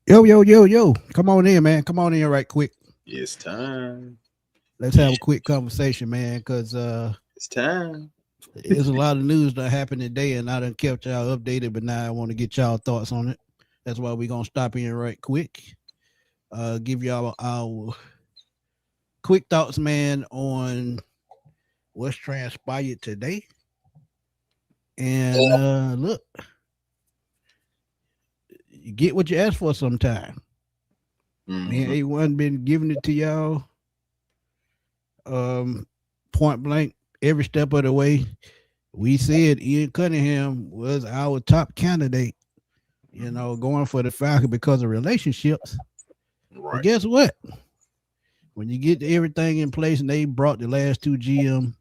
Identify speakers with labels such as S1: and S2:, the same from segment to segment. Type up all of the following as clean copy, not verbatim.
S1: Yo, yo, yo, yo. Come on in, man. Come on in right quick.
S2: It's time.
S1: Let's have a quick conversation, man, because
S2: It's time.
S1: there's a lot of news that happened today, and I done kept y'all updated, but now I want to get y'all thoughts on it. That's why we're going to stop in right quick. Give y'all our quick thoughts, man, on what's transpired today. And look, you get what you asked for sometime. Me and
S2: Mm-hmm.
S1: A1 been giving it to y'all um, point blank every step of the way. We said Ian Cunningham was our top candidate, going for the Falcon because of relationships. But
S2: Right.
S1: guess what? When you get everything in place and they brought the last two GM,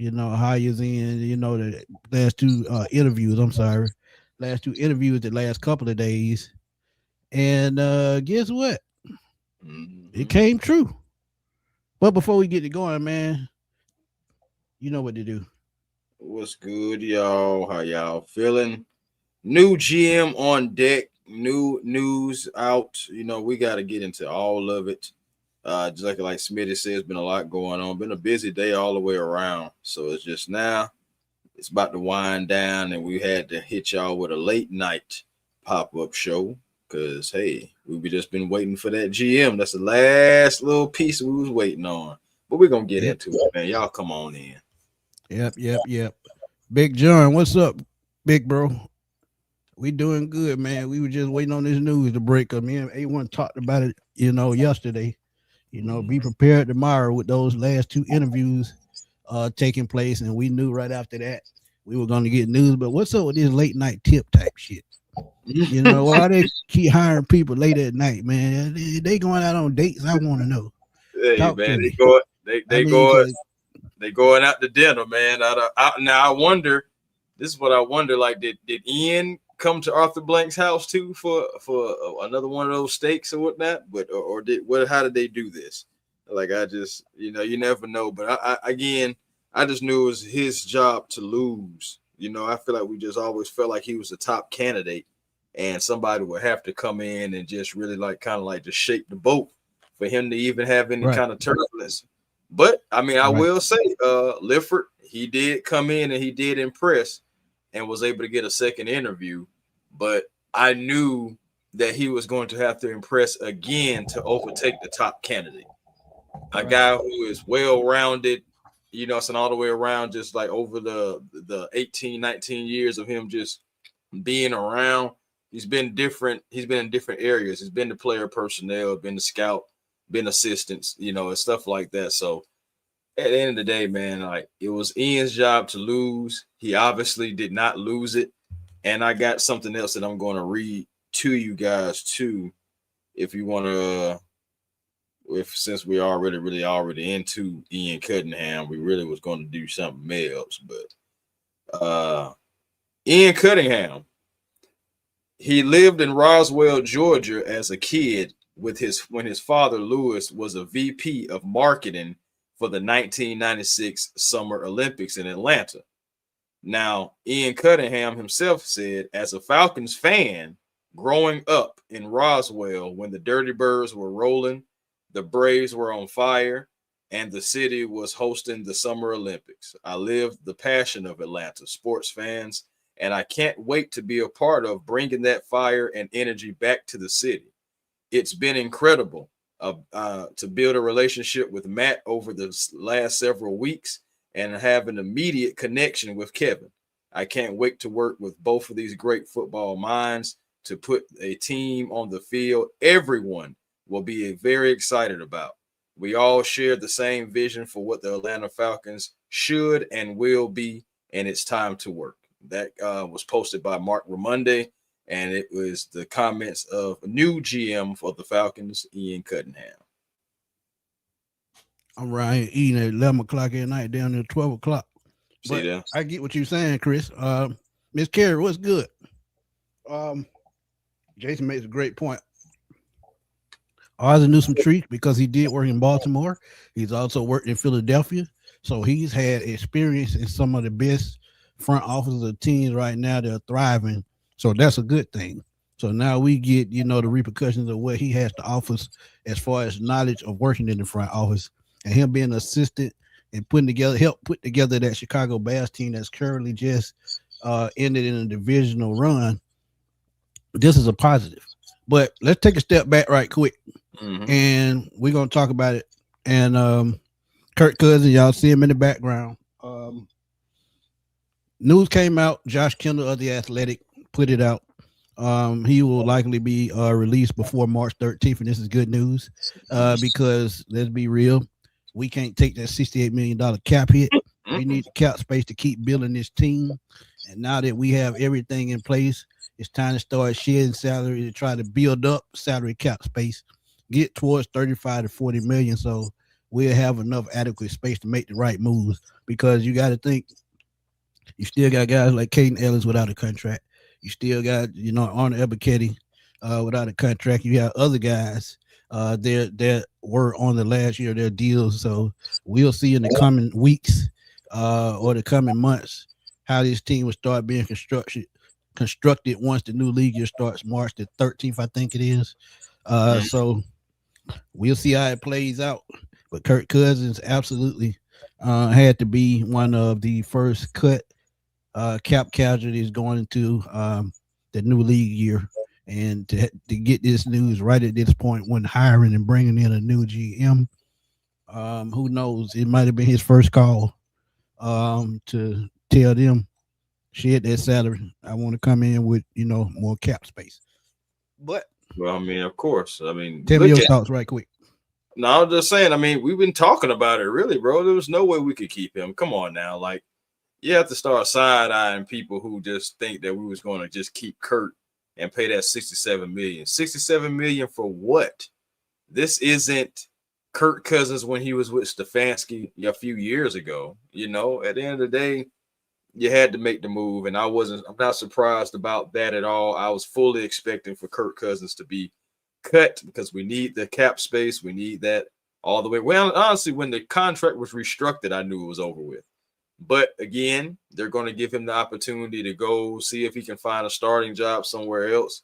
S1: hires in, the last two interviews, I'm sorry, last two interviews the last couple of days. And guess what? It
S2: Mm-hmm.
S1: came true. But before we get it going, man, you know what to do.
S2: What's good, y'all? How y'all feeling? New GM on deck. New news out. We got to get into all of it. Just like Smitty said, it's been a lot going on. Been a busy day all the way around. So it's just now. It's about to wind down, and we had to hit y'all with a late night pop up show because hey, we just been waiting for that GM. That's the last little piece we was waiting on. But we're gonna get
S1: Yep,
S2: into it, man. Y'all come on in.
S1: yep. Big John, what's up, big bro? We doing good, man. We were just waiting on this news to break up. Me and A1 talked about it, yesterday. Be prepared tomorrow with those last two interviews taking place, and we knew right after that we were going to get news. But what's up with this late night tip type shit? Why they keep hiring people late at night, man? They going out on dates. I want to know.
S2: Hey
S1: Talk
S2: man,
S1: to me.
S2: they
S1: I
S2: they
S1: mean,
S2: going
S1: cause
S2: they going out to dinner, man. Now I wonder. This is what I wonder. Like, did Ian come to Arthur Blank's house too for another one of those steaks or whatnot? But or did what? How did they do this? Like I just you never know. But again I just knew it was his job to lose. I feel like we just always felt like he was the top candidate, and somebody would have to come in and just really like kind of like just shake the boat for him to even have any
S1: right,
S2: kind of turbulence. But I mean, I
S1: right,
S2: will say, Lifford, he did come in and he did impress and was able to get a second interview. But I knew that he was going to have to impress again to overtake the top candidate. A
S1: right,
S2: guy who is well rounded, it's an all the way around, just like over the 18, 19 years of him just being around. He's been different. He's been in different areas. He's been the player personnel, been the scout, been assistants, and stuff like that. So at the end of the day, man, like it was Ian's job to lose. He obviously did not lose it. And I got something else that I'm going to read to you guys too, if you want to. If since we already really already into Ian Cunningham, we really was going to do something else. But Ian Cunningham, he lived in Roswell, Georgia, as a kid with his when his father Lewis was a VP of marketing for the 1996 Summer Olympics in Atlanta. Now, Ian Cunningham himself said, as a Falcons fan, growing up in Roswell when the Dirty Birds were rolling, the Braves were on fire, and the city was hosting the Summer Olympics, I lived the passion of Atlanta sports fans, and I can't wait to be a part of bringing that fire and energy back to the city. It's been incredible to build a relationship with Matt over the last several weeks and have an immediate connection with Kevin. I can't wait to work with both of these great football minds to put a team on the field everyone will be very excited about. We all share the same vision for what the Atlanta Falcons should and will be, and it's time to work. That was posted by Mark Ramonde, and it was the comments of new GM for the Falcons, Ian Cunningham.
S1: I'm right eating at 11 o'clock at night down to 12 o'clock.
S2: See
S1: But
S2: there?
S1: I get what you're saying, Chris. Miss Carey, what's good? Um, Jason makes a great point. Oz knew some treats because he did work in Baltimore. He's also worked in Philadelphia. So he's had experience in some of the best front offices of teams right now that are thriving. So that's a good thing. So now we get, the repercussions of what he has to offer us as far as knowledge of working in the front office and him being an assistant and help put together that Chicago Bears team that's currently just ended in a divisional run. This is a positive. But let's take a step back right quick, and we're gonna talk about it. And Kirk Cousins, y'all see him in the background. News came out. Josh Kendall of the Athletic put it out. He will likely be released before March 13th, and this is good news because let's be real, we can't take that $68 million cap hit. We need the cap space to keep building this team, and now that we have everything in place, it's time to start shedding salary to try to build up salary cap space, get towards 35 to 40 million, so we'll have enough adequate space to make the right moves. Because you got to think, you still got guys like Caden Ellis without a contract. You still got, Arnold Ebiketie without a contract. You have other guys that were on the last year of their deals. So we'll see in the coming weeks or the coming months how this team will start being constructed once the new league year starts March the 13th, I think it is. So we'll see how it plays out. But Kirk Cousins absolutely had to be one of the first cut cap casualties going into the new league year, and to get this news right at this point when hiring and bringing in a new GM, who knows, it might have been his first call to tell them, shed that salary, I want to come in with more cap space. But
S2: well, I mean, of course,
S1: tell me your thoughts right quick.
S2: No, I'm just saying, I mean, we've been talking about it, really, bro. There was no way we could keep him. Come on now, like, you have to start side-eyeing people who just think that we was going to just keep Kurt and pay that $67 million. $67 million for what? This isn't Kirk Cousins when he was with Stefanski a few years ago. At the end of the day, you had to make the move, and I'm not surprised about that at all. I was fully expecting for Kirk Cousins to be cut because we need the cap space. We need that all the way. Well, honestly, when the contract was restructured, I knew it was over with. But again, they're going to give him the opportunity to go see if he can find a starting job somewhere else.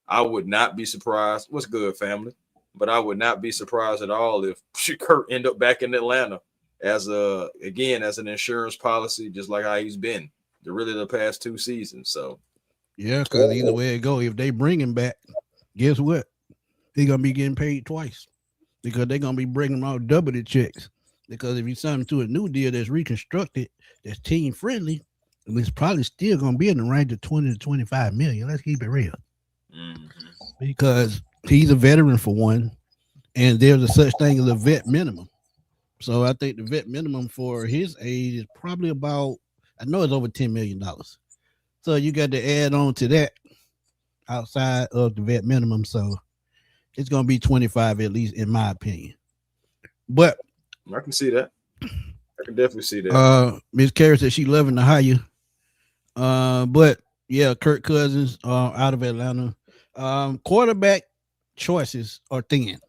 S2: I would not be surprised. What's good, family? But I would not be surprised at all if Kurt end up back in Atlanta as an insurance policy, just like how he's been the past 2 seasons. So
S1: yeah, because either way it go, if they bring him back, guess what? He's gonna be getting paid twice because they're gonna be bringing him out double the checks. Because if you sign him to a new deal that's reconstructed, that's team friendly, it's probably still gonna be in the range of 20 to 25 million. Let's keep it real. Because he's a veteran for one, and there's a such thing as a vet minimum. So I think the vet minimum for his age is probably about, I know it's over $10 million. So you got to add on to that outside of the vet minimum. So it's going to be 25 at least, in my opinion. But
S2: I can see that. I can definitely see that.
S1: Miss Carey said she loving the hire. But yeah, Kirk Cousins out of Atlanta. Quarterback choices are thin.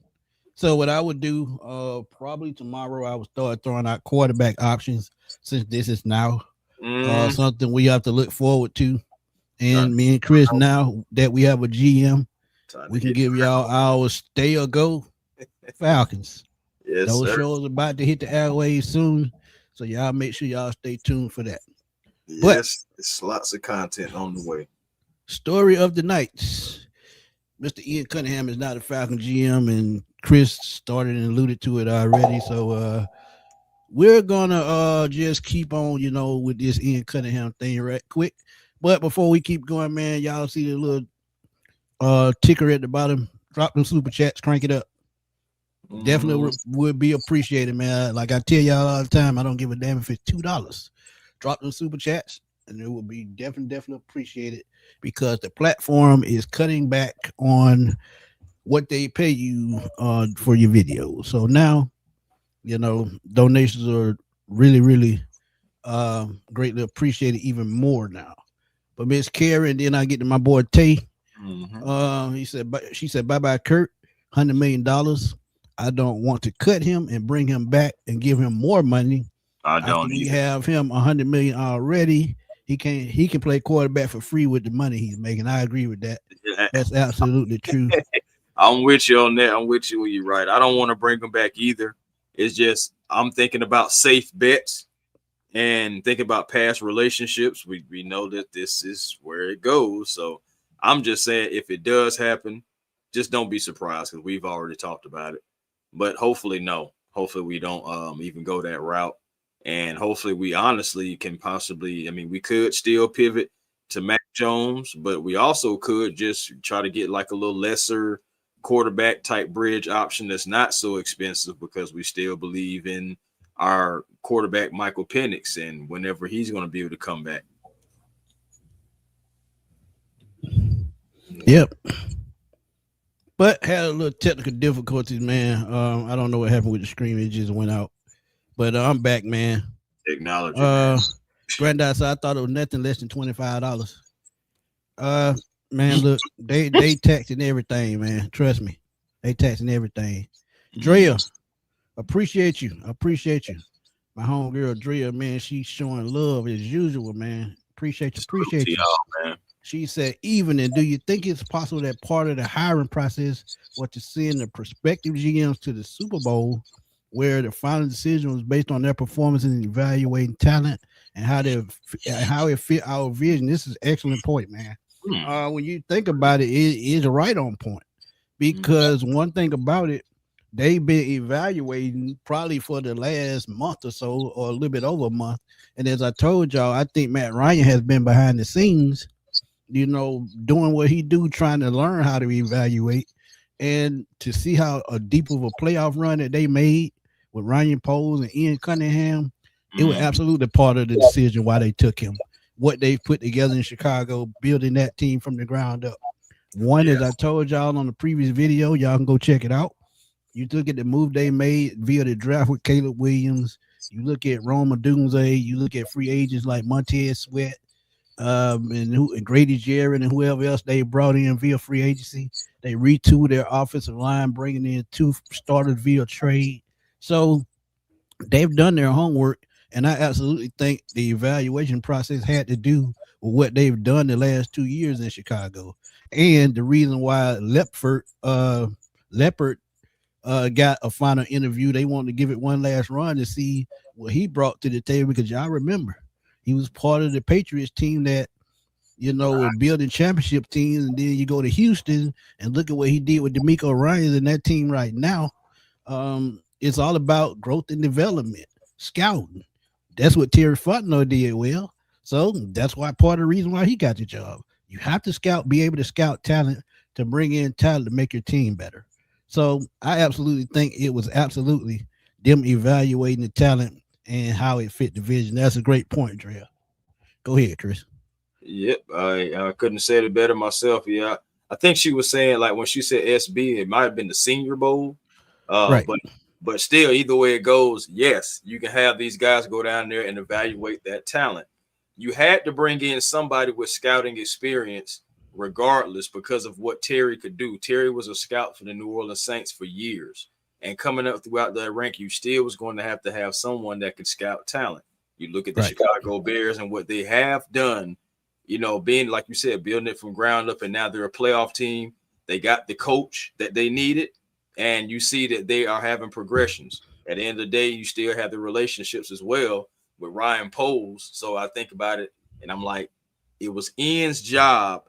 S1: So what I would do, probably tomorrow, I would start throwing out quarterback options, since this is now something we have to look forward to. And me and Chris, now that we have a GM, we can give y'all our stay or go Falcons.
S2: Yes,
S1: those
S2: sir.
S1: shows about to hit the airwaves soon, so y'all make sure y'all stay tuned for that.
S2: Yes,
S1: but
S2: it's lots of content on the way.
S1: Story of the night. Mr. Ian Cunningham is not a Falcon GM, and Chris started and alluded to it already. So we're gonna just keep on, with this Ian Cunningham thing right quick. But before we keep going, man, y'all see the little ticker at the bottom. Drop them super chats, crank it up. Definitely would be appreciated, man. Like I tell y'all all the time, I don't give a damn if it's $2. Drop them super chats, and it will be definitely appreciated, because the platform is cutting back on what they pay you for your videos. So now, donations are really greatly appreciated even more now. But Miss Carey, and then I get to my boy Tay. She said, bye-bye, Kurt. $100 million. I don't want to cut him and bring him back and give him more money.
S2: I don't.
S1: We have him $100 million already. He can play quarterback for free with the money he's making. I agree with that. That's absolutely true.
S2: I'm with you on that. I'm with you when you're right. I don't want to bring him back either. It's just I'm thinking about safe bets and thinking about past relationships. We know that this is where it goes. So I'm just saying if it does happen, just don't be surprised because we've already talked about it. But hopefully, no. Hopefully we don't even go that route. And hopefully we honestly can possibly, I mean, we could still pivot to Mac Jones, but we also could just try to get like a little lesser quarterback type bridge option that's not so expensive because we still believe in our quarterback Michael Penix and whenever he's going to be able to come back.
S1: Yep. But had a little technical difficulties, man. I don't know what happened with the screen. It just went out. But I'm back, man.
S2: Acknowledge it, man.
S1: Granddad said I thought it was nothing less than $25. Man, look, they taxing everything, man. Trust me, they taxing everything. Drea, appreciate you. My homegirl Drea, man, she's showing love as usual, man. Appreciate you.
S2: Man.
S1: She said, evening, do you think it's possible that part of the hiring process was to send the prospective GMs to the Super Bowl where the final decision was based on their performance and evaluating talent and how it fit our vision? This is an excellent point, man. When you think about it, it is right on point because one thing about it, they've been evaluating probably for the last month or so or a little bit over a month. And as I told y'all, I think Matt Ryan has been behind the scenes, doing what he do, trying to learn how to evaluate and to see how a deep of a playoff run that they made with Ryan Poles and Ian Cunningham. It was absolutely part of the decision why they took him. What they've put together in Chicago, building that team from the ground up. One, as I told y'all on the previous video, y'all can go check it out. You look at the move they made via the draft with Caleb Williams. You look at Rome Odunze. You look at free agents like Montez Sweat, and Grady Jarrett and whoever else they brought in via free agency. They retooled their offensive line, bringing in 2 starters via trade. So they've done their homework. And I absolutely think the evaluation process had to do with what they've done the last 2 years in Chicago. And the reason why Leppard got a final interview, they wanted to give it one last run to see what he brought to the table because y'all remember, he was part of the Patriots team that, were building championship teams. And then you go to Houston and look at what he did with DeMeco Ryans and that team right now. It's all about growth and development, scouting. That's what Terry Fontenot did well. So that's why part of the reason why he got the job. You have to be able to scout talent to bring in talent to make your team better. So I absolutely think it was absolutely them evaluating the talent and how it fit the vision. That's a great point, Drea. Go ahead, Chris.
S2: Yep, I couldn't say it better myself. Yeah, I think she was saying like when she said SB, it might have been the Senior Bowl.
S1: Right.
S2: But still, either way it goes, yes, you can have these guys go down there and evaluate that talent. You had to bring in somebody with scouting experience regardless because of what Terry could do. Terry was a scout for the New Orleans Saints for years. And coming up throughout that rank, you still was going to have someone that could scout talent. You look at the Chicago Bears and what they have done, being, like you said, building it from ground up, and now they're a playoff team. They got the coach that they needed. And you see that they are having progressions. At the end of the day, you still have the relationships as well with Ryan Poles. So I think about it, and I'm like, it was Ian's job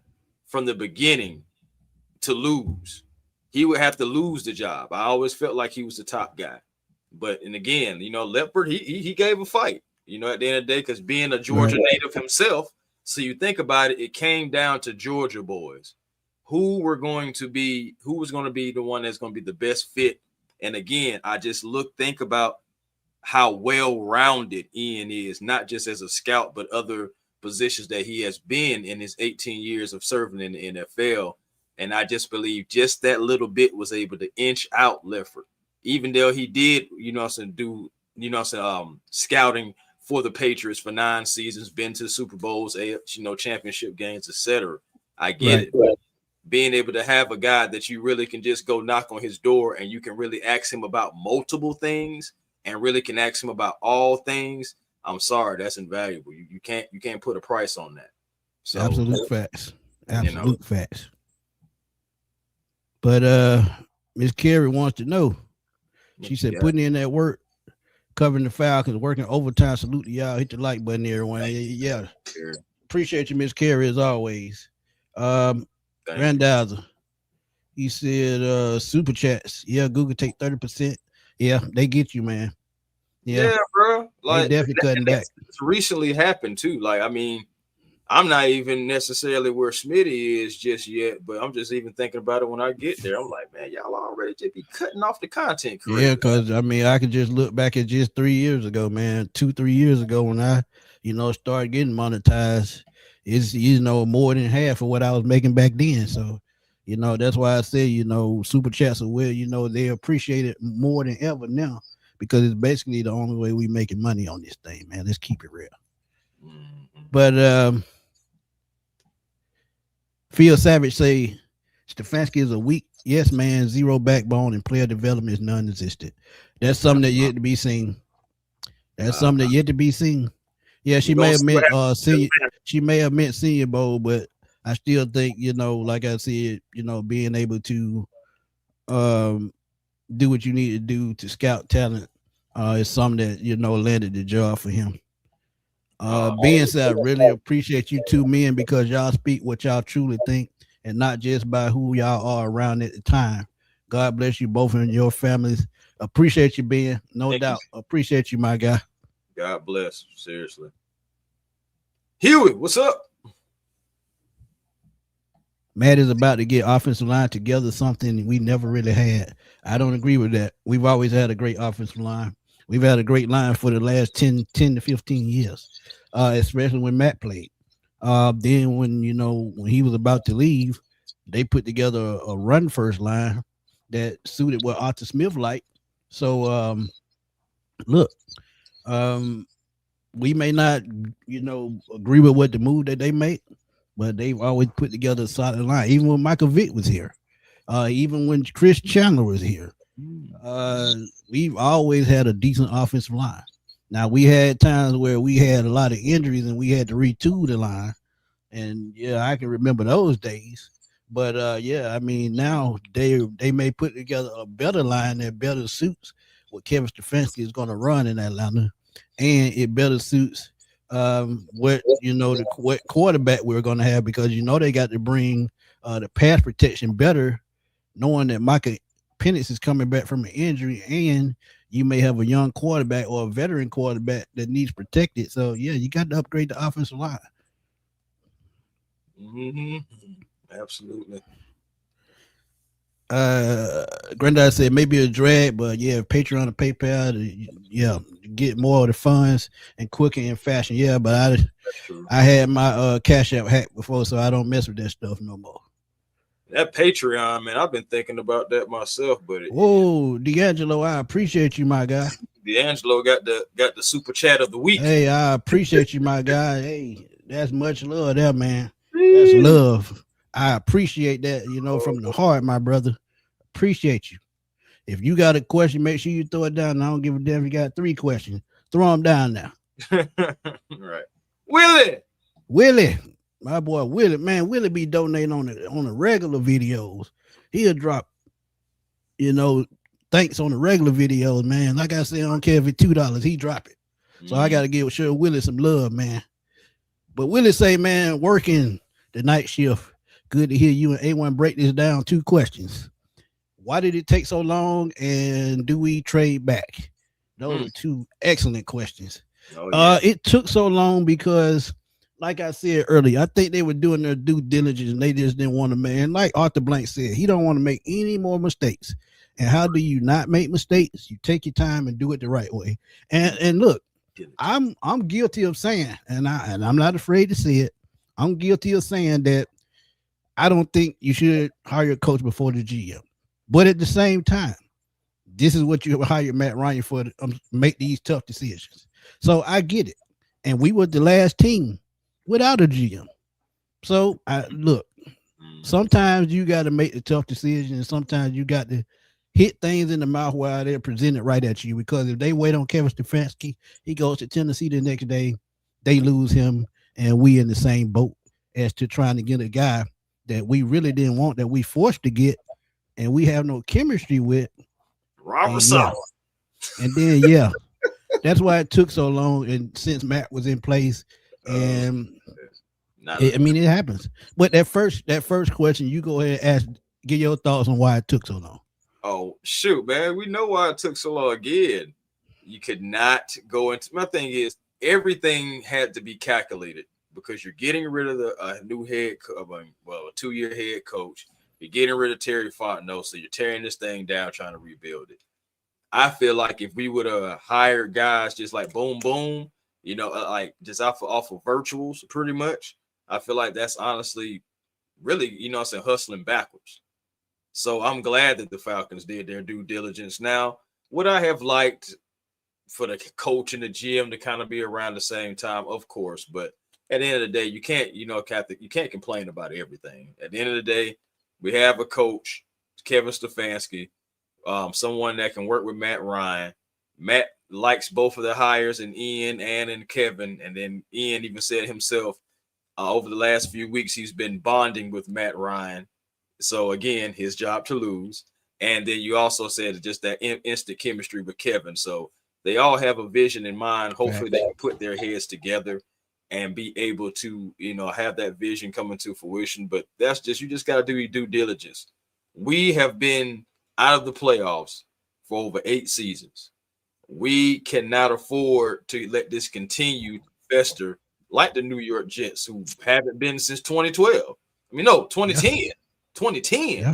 S2: from the beginning to lose. He would have to lose the job. I always felt like he was the top guy. And again, Leppard, he gave a fight, at the end of the day, because being a Georgia native himself. So you think about it, it came down to Georgia boys. Who was going to be the one that's going to be the best fit. And again, I just think about how well-rounded Ian is, not just as a scout, but other positions that he has been in his 18 years of serving in the NFL. And I just believe just that little bit was able to inch out Leppard, even though he did, scouting for the Patriots for 9 seasons, been to the Super Bowls, championship games, etc. I get it. But being able to have a guy that you really can just go knock on his door and you can really ask him about multiple things and really can ask him about all things, I'm sorry, that's invaluable. You can't put a price on that. So
S1: absolute facts. Facts. But Miss Carey wants to know.
S2: What
S1: She
S2: you
S1: said,
S2: got?
S1: putting in that work, covering the Falcons, working overtime. Salute to y'all. Hit the like button, everyone.
S2: Thank
S1: Yeah.
S2: you.
S1: Appreciate you, Miss Carey, as always.
S2: Thank you.
S1: Randazza. He said, super chats. Yeah, Google take 30%. Yeah, they get you, man. Yeah,
S2: Yeah, bro.
S1: they
S2: Like,
S1: definitely cutting back.
S2: that's recently happened too. Like, I mean, I'm not even necessarily where Smitty is just yet, but I'm just even thinking about it when I get there. I'm like, man, y'all already just be cutting off the content
S1: Yeah,
S2: creators.
S1: because I mean, I could just look back at just 3 years ago, man. 2, 3 years ago when I, started getting monetized, it's more than half of what I was making back then. So, that's why I say, super chats are well, they appreciate it more than ever now because it's basically the only way we making money on this thing, man. Let's keep it real.
S2: Mhm.
S1: But Phil Savage say Stefanski is a weak yes man, zero backbone, and player development is non-existent. That's something that yet to be seen. That's
S2: Uh,
S1: something that yet to be seen. Yeah,
S2: we're gonna see what
S1: she may have meant senior bowl, but I still think, like I said, being able to um do what you need to do to scout talent is something that, landed the job for him. Being said, I really appreciate you two men because y'all speak what y'all truly think and not just by who y'all are around at the time. God bless you both and your families. Appreciate you, Ben. No
S2: thank you.
S1: doubt. Appreciate you, my guy.
S2: God bless. Seriously. Huey, what's up?
S1: Matt is about to get offensive line together, something we never really had. I don't agree with that. We've always had a great offensive line. We've had a great line for the last 10 to 15 years, especially when Matt played. Then when he was about to leave, they put together a run first line that suited what Arthur Smith liked. So look, um, we may not, agree with what the move that they make, but they've always put together a solid line. Even when Michael Vick was here, even when Chris Chandler was here, we've always had a decent offensive line. Now we had times where we had a lot of injuries and we had to retool the line, and yeah, I can remember those days. But yeah, I mean now they may put together a better line that better suits what Kevin Stefanski is going to run in Atlanta, and it better suits what what quarterback we're going to have because they got to bring the pass protection better, knowing that Micah Penix is coming back from an injury, and you may have a young quarterback or a veteran quarterback that needs protected. So yeah, you got to upgrade the offensive line.
S2: Mm-hmm. Absolutely.
S1: Granddad said maybe a drag, but yeah, Patreon and PayPal, yeah, get more of the funds and quicker in fashion. Yeah, but I had my Cash App hacked before, so I don't mess with that stuff no more.
S2: That Patreon, man, I've been thinking about that myself, but
S1: Whoa, D'Angelo, I appreciate you, my guy.
S2: D'Angelo got the super chat of the week.
S1: Hey, I appreciate you, my guy. Hey, that's much love there, man. That's love. I appreciate that, from the heart, my brother. Appreciate you. If you got a question, make sure you throw it down. I don't give a damn if you got 3 questions. Throw them down now.
S2: Right. Willie,
S1: my boy Willie, man, Willie be donating on the regular videos. He'll drop, thanks on the regular videos, man. Like I said, I don't care if it's $2, he drop it. So I gotta give sure Willie some love, man. But Willie say, man, working the night shift. Good to hear you and A1 break this down. 2 questions. Why did it take so long? And do we trade back? Those are 2 excellent questions. Oh, yeah. It took so long because, like I said earlier, I think they were doing their due diligence and they just didn't want to, man. Like Arthur Blank said, he don't want to make any more mistakes. And how do you not make mistakes? You take your time and do it the right way. And look, I'm guilty of saying, and I'm not afraid to say it. I'm guilty of saying that I don't think you should hire a coach before the GM. But at the same time, this is what you hire Matt Ryan for to make these tough decisions. So I get it. And we were the last team without a GM. So look, sometimes you got to make the tough decisions, and sometimes you got to hit things in the mouth while they're presented right at you. Because if they wait on Kevin Stefanski, he goes to Tennessee the next day, they lose him, and we in the same boat as to trying to get a guy that we really didn't want, that we forced to get, and we have no chemistry with.
S2: Robert
S1: Yeah.
S2: Sala.
S1: And then that's why it took so long. And since Matt was in place, and I mean, it happens. But that first question, you go ahead and ask, get your thoughts on why it took so long.
S2: Oh shoot, man, we know why it took so long. Again, you could not go into. My thing is, everything had to be calculated because you're getting rid of a new head, a 2-year head coach. You're getting rid of Terry Fontenot, so you're tearing this thing down, trying to rebuild it. I feel like if we would have hired guys just like boom, boom, like just off of virtuals, pretty much, I feel like that's honestly really, I'm saying, hustling backwards. So I'm glad that the Falcons did their due diligence. Now, would I have liked for the coach and the GM to kind of be around the same time? Of course, but at the end of the day, you can't, Captain, you can't complain about everything. At the end of the day, we have a coach, Kevin Stefanski, someone that can work with Matt Ryan. Matt likes both of the hires in Ian and in Kevin. And then Ian even said himself over the last few weeks, he's been bonding with Matt Ryan. So again, his job to lose. And then you also said just that instant chemistry with Kevin. So they all have a vision in mind. Hopefully they can put their heads together and be able to, have that vision come into fruition. But you just got to do your due diligence. We have been out of the playoffs for over 8 seasons. We cannot afford to let this continue to fester like the New York Jets, who haven't been since 2012. 2010. Yeah. 2010. Yeah.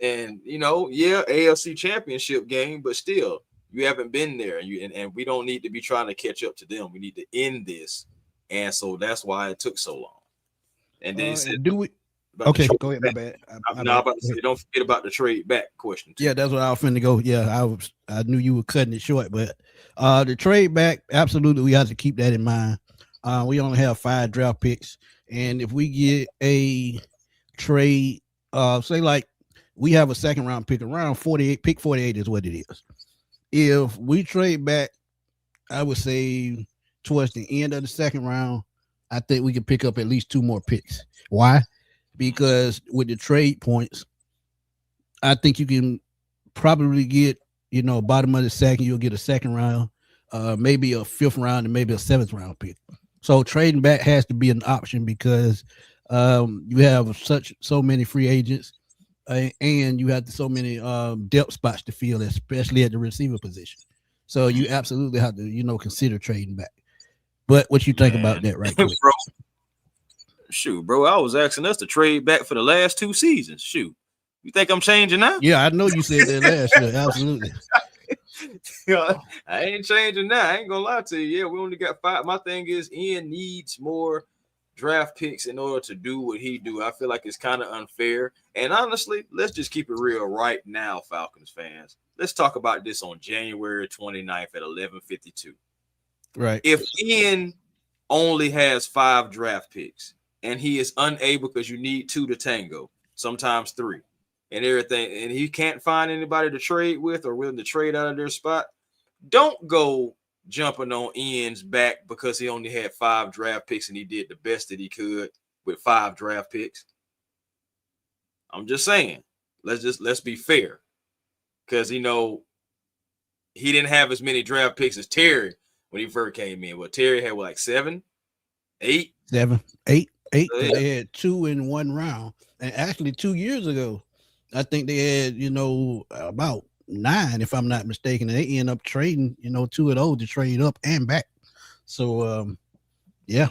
S2: And, AFC championship game, but still, you haven't been there. And we don't need to be trying to catch up to them. We need to end this. And so that's why it took so long. And then
S1: okay, go ahead. My bad.
S2: I'm about to say, don't forget about the trade back question too.
S1: Yeah, that's what I was finna go. Yeah, I knew you were cutting it short, but the trade back, absolutely, we have to keep that in mind. We only have 5 draft picks, and if we get a trade, say like we have a second round pick around 48, pick 48 is what it is. If we trade back, I would say towards the end of the second round, I think we can pick up at least 2 more picks. Why? Because with the trade points, I think you can probably get, bottom of the second, you'll get a second round, maybe a 5th round, and maybe a 7th round pick. So trading back has to be an option because you have so many free agents, and you have so many depth spots to fill, especially at the receiver position. So you absolutely have to, consider trading back. But what you think about that, right quick?
S2: Bro. Shoot, bro, I was asking us to trade back for the last 2 seasons. Shoot, you think I'm changing now?
S1: Yeah, I know you said that last year. Absolutely.
S2: I ain't changing now. I ain't gonna lie to you. Yeah, we only got 5. My thing is, Ian needs more draft picks in order to do what he do. I feel like it's kind of unfair. And honestly, let's just keep it real right now, Falcons fans. Let's talk about this on January 29th at 11:52.
S1: Right.
S2: If Ian only has 5 draft picks, and he is unable, because you need 2 to tango, sometimes 3, and everything, and he can't find anybody to trade with or willing to trade out of their spot, don't go jumping on Ian's back because he only had 5 draft picks and he did the best that he could with 5 draft picks. I'm just saying, let's be fair, because he didn't have as many draft picks as Terry when he first came in. Well, Terry had like 7, 8,
S1: 7, 8. They had 2 in 1 round, and actually 2 years ago, I think they had about 9, if I'm not mistaken. And they end up trading 2 of those to trade up and back. So yeah.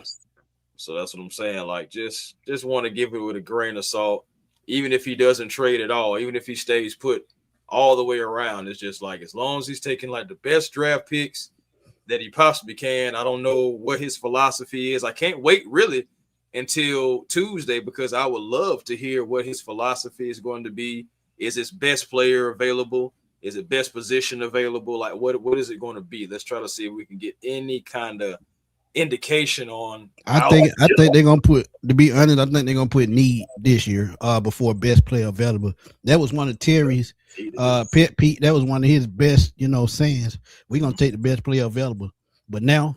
S2: So that's what I'm saying. Like, just want to give it with a grain of salt. Even if he doesn't trade at all, even if he stays put all the way around, it's just like, as long as he's taking like the best draft picks that he possibly can. I don't know what his philosophy is. I can't wait really until Tuesday, because I would love to hear what his philosophy is going to be. Is his best player available? Is it best position available? Like, what is it going to be? Let's try to see if we can get any kind of indication on.
S1: I think they're gonna put, to be honest, I think they're gonna put need this year before best player available. That was one of Terry's pet peeve. That was one of his best, sayings. We're gonna take the best player available. But now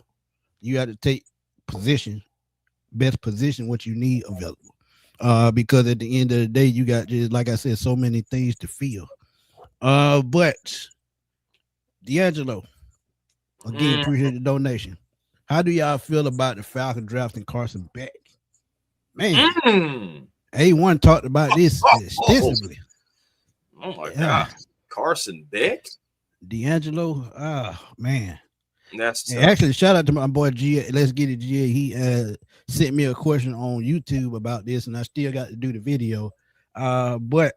S1: you have to take best position, what you need available. because at the end of the day, you got, just like I said, so many things to feel. But D'Angelo, again, appreciate the donation. How do y'all feel about the Falcons drafting Carson Beck? Man, A1 talked about this extensively.
S2: Oh my God. Carson Beck?
S1: D'Angelo, man.
S2: That's tough.
S1: Actually, shout out to my boy G. Let's get it, G. He sent me a question on YouTube about this, and I still got to do the video. But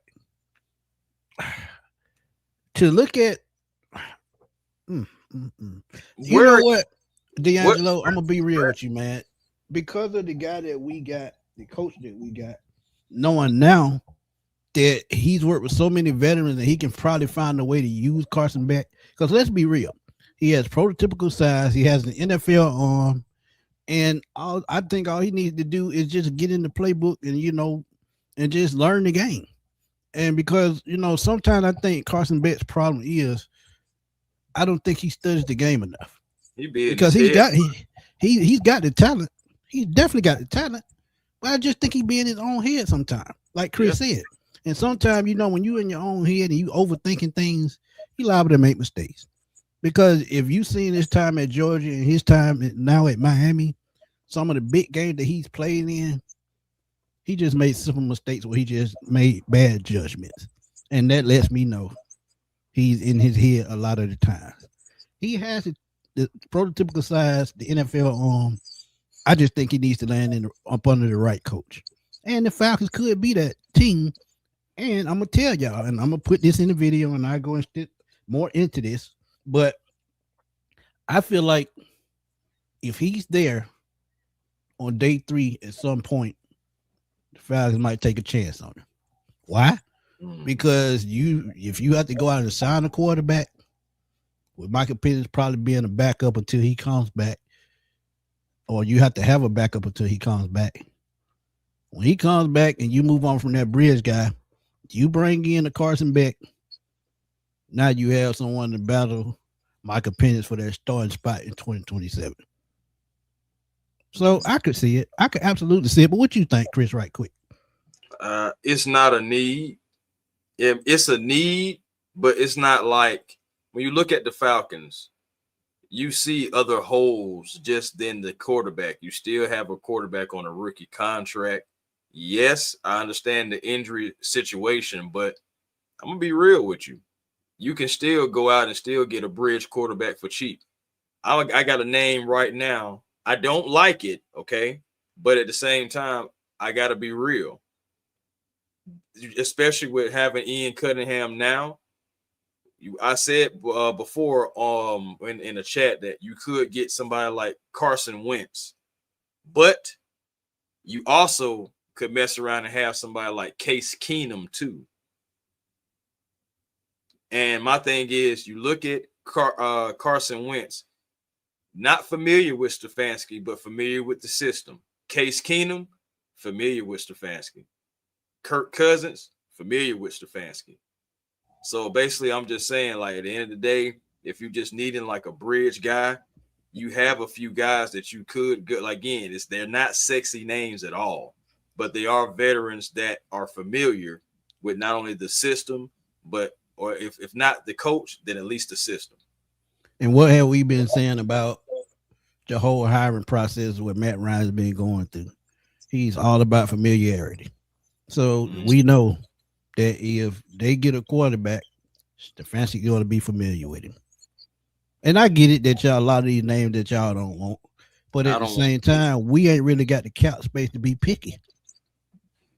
S1: to look at, you know what, D'Angelo, I'm gonna be real with you, man. Because of the guy that we got, the coach that we got, knowing now that he's worked with so many veterans and he can probably find a way to use Carson Beck. Because let's be real, he has prototypical size, he has an NFL arm, and I think all he needs to do is just get in the playbook and and just learn the game. And because sometimes I think Carson Beck's problem is I don't think he studies the game enough. Because he's got the talent. He's definitely got the talent. But I just think he be in his own head sometimes, like Chris said. And sometimes, when you're in your own head and you overthinking things, you liable to make mistakes. Because if you seen his time at Georgia and his time now at Miami, some of the big games that he's played in, he just made simple mistakes where he just made bad judgments. And that lets me know he's in his head a lot of the time. He has the prototypical size, the NFL arm. I just think he needs to land up under the right coach. And the Falcons could be that team. And I'm going to tell y'all, and I'm going to put this in the video, and I go and stick more into this. But I feel like if he's there on day 3 at some point, the Falcons might take a chance on him. Why? Because if you have to go out and sign a quarterback, with Michael Pittman probably being a backup until he comes back, or you have to have a backup until he comes back. When he comes back and you move on from that bridge guy, you bring in a Carson Beck. Now you have someone to battle Michael Penix for that starting spot in 2027. So I could see it. I could absolutely see it. But what you think, Chris, right quick?
S2: It's not a need. It's a need, but it's not like when you look at the Falcons, you see other holes just in the quarterback. You still have a quarterback on a rookie contract. Yes, I understand the injury situation, but I'm going to be real with you. You can still go out and still get a bridge quarterback for cheap. I got a name right now. I don't like it, okay? But at the same time, I got to be real. Especially with having Ian Cunningham now. I said before in the chat that you could get somebody like Carson Wentz. But you also could mess around and have somebody like Case Keenum too. And my thing is, you look at Carson Wentz, not familiar with Stefanski, but familiar with the system. Case Keenum, familiar with Stefanski. Kirk Cousins, familiar with Stefanski. So basically, I'm just saying, like, at the end of the day, if you're just needing like a bridge guy, you have a few guys that you could go. Like, again, they're not sexy names at all, but they are veterans that are familiar with not only the system, or if not the coach, then at least the system.
S1: And what have we been saying about the whole hiring process what Matt Ryan's been going through? He's all about familiarity. So we know that if they get a quarterback, Stefanski's going to be familiar with him. And I get it that a lot of these names that y'all don't want. But at the same time, we ain't really got the cap space to be picky.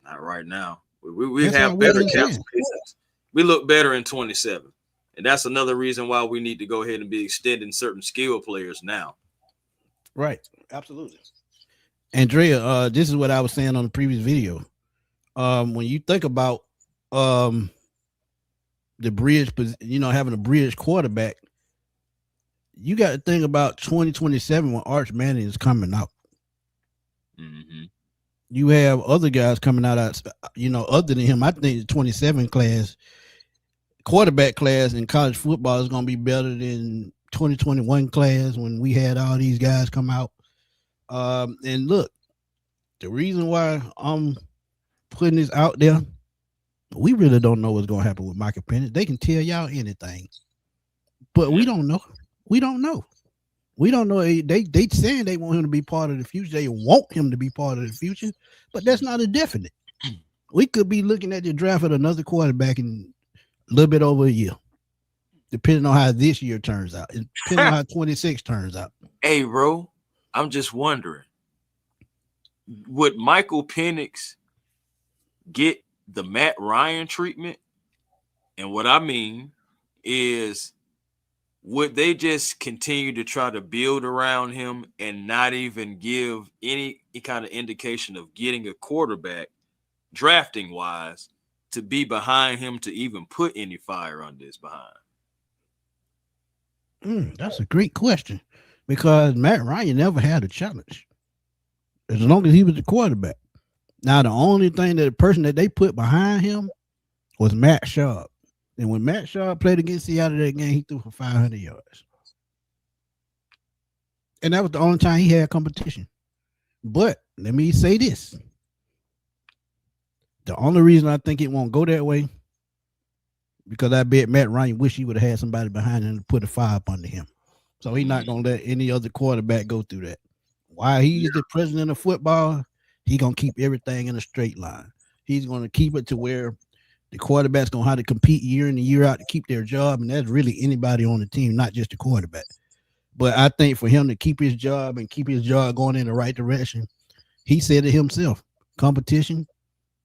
S2: Not right now. We have better cap space. We look better in 27. And that's another reason why we need to go ahead and be extending certain skill players now.
S1: Right. Absolutely. Andrea, this is what I was saying on the previous video. When you think about the bridge, having a bridge quarterback, you got to think about 2027 when Arch Manning is coming out.
S2: Mm-hmm.
S1: You have other guys coming out, other than him. I think the 27 class, quarterback class in college football is going to be better than 2021 class when we had all these guys come out. And look, the reason why I'm putting this out there. We really don't know what's going to happen with Michael Penix. They can tell y'all anything, but we don't know. We don't know. We don't know. They saying they want him to be part of the future. They want him to be part of the future, but that's not a definite. We could be looking at the draft of another quarterback in a little bit over a year, depending on how this year turns out, depending on how 26 turns out.
S2: Hey, bro, I'm just wondering, would Michael Penix get the Matt Ryan treatment? And what I mean is, would they just continue to try to build around him and not even give any kind of indication of getting a quarterback drafting wise to be behind him to even put any fire on this behind?
S1: That's a great question, because Matt Ryan never had a challenge as long as he was the quarterback. Now, the only thing that the person that they put behind him was Matt Schaub. And when Matt Schaub played against Seattle that game, he threw for 500 yards. And that was the only time he had competition. But let me say this. The only reason I think it won't go that way, because I bet Matt Ryan wish he would have had somebody behind him to put a fire up under him. So he's not going to let any other quarterback go through that. While he's the president of football, he's going to keep everything in a straight line. He's going to keep it to where the quarterback's going to have to compete year in and year out to keep their job, and that's really anybody on the team, not just the quarterback. But I think for him to keep his job and keep his job going in the right direction, he said it himself, competition.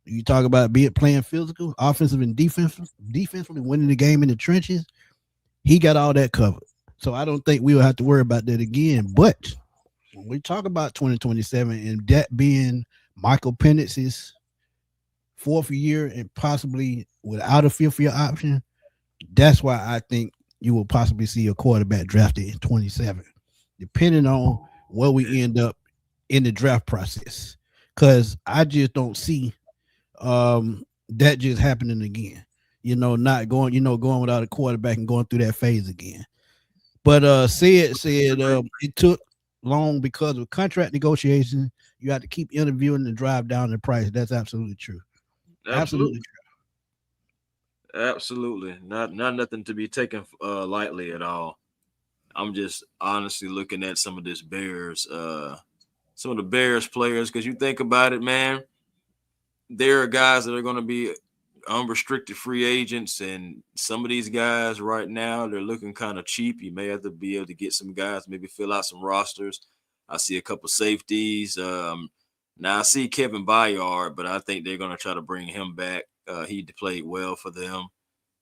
S1: You talk about playing physical, offensive and defensively winning the game in the trenches. He got all that covered. So I don't think we will have to worry about that again. But when we talk about 2027 and that being Michael Penix's fourth year and possibly without a fifth year option, that's why I think you will possibly see a quarterback drafted in 27, depending on where we end up in the draft process. Because I just don't see that just happening again. Not going, going without a quarterback and going through that phase again. But said it took long because of contract negotiations. You have to keep interviewing and drive down the price. That's absolutely true. Absolutely true.
S2: Absolutely. Not nothing to be taken lightly at all. I'm just honestly looking at some of the Bears players, because you think about it, man, there are guys that are going to be unrestricted free agents, and some of these guys right now, they're looking kind of cheap. You may have to be able to get some guys, maybe fill out some rosters. I see a couple safeties. Now I see Kevin Byard, but I think they're going to try to bring him back. He played well for them.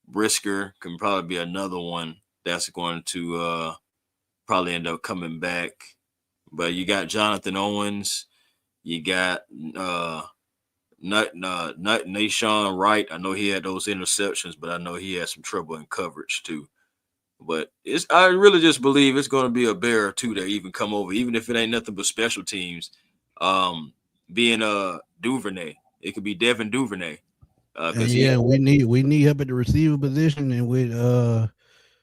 S2: Brisker can probably be another one that's going to probably end up coming back. But you got Jonathan Owens. You got Nashawn Wright. I know he had those interceptions, but I know he had some trouble in coverage too. But I really just believe it's going to be a Bear or two that even come over, even if it ain't nothing but special teams. Being Duvernay, it could be Devin Duvernay.
S1: We need help at the receiver position, and with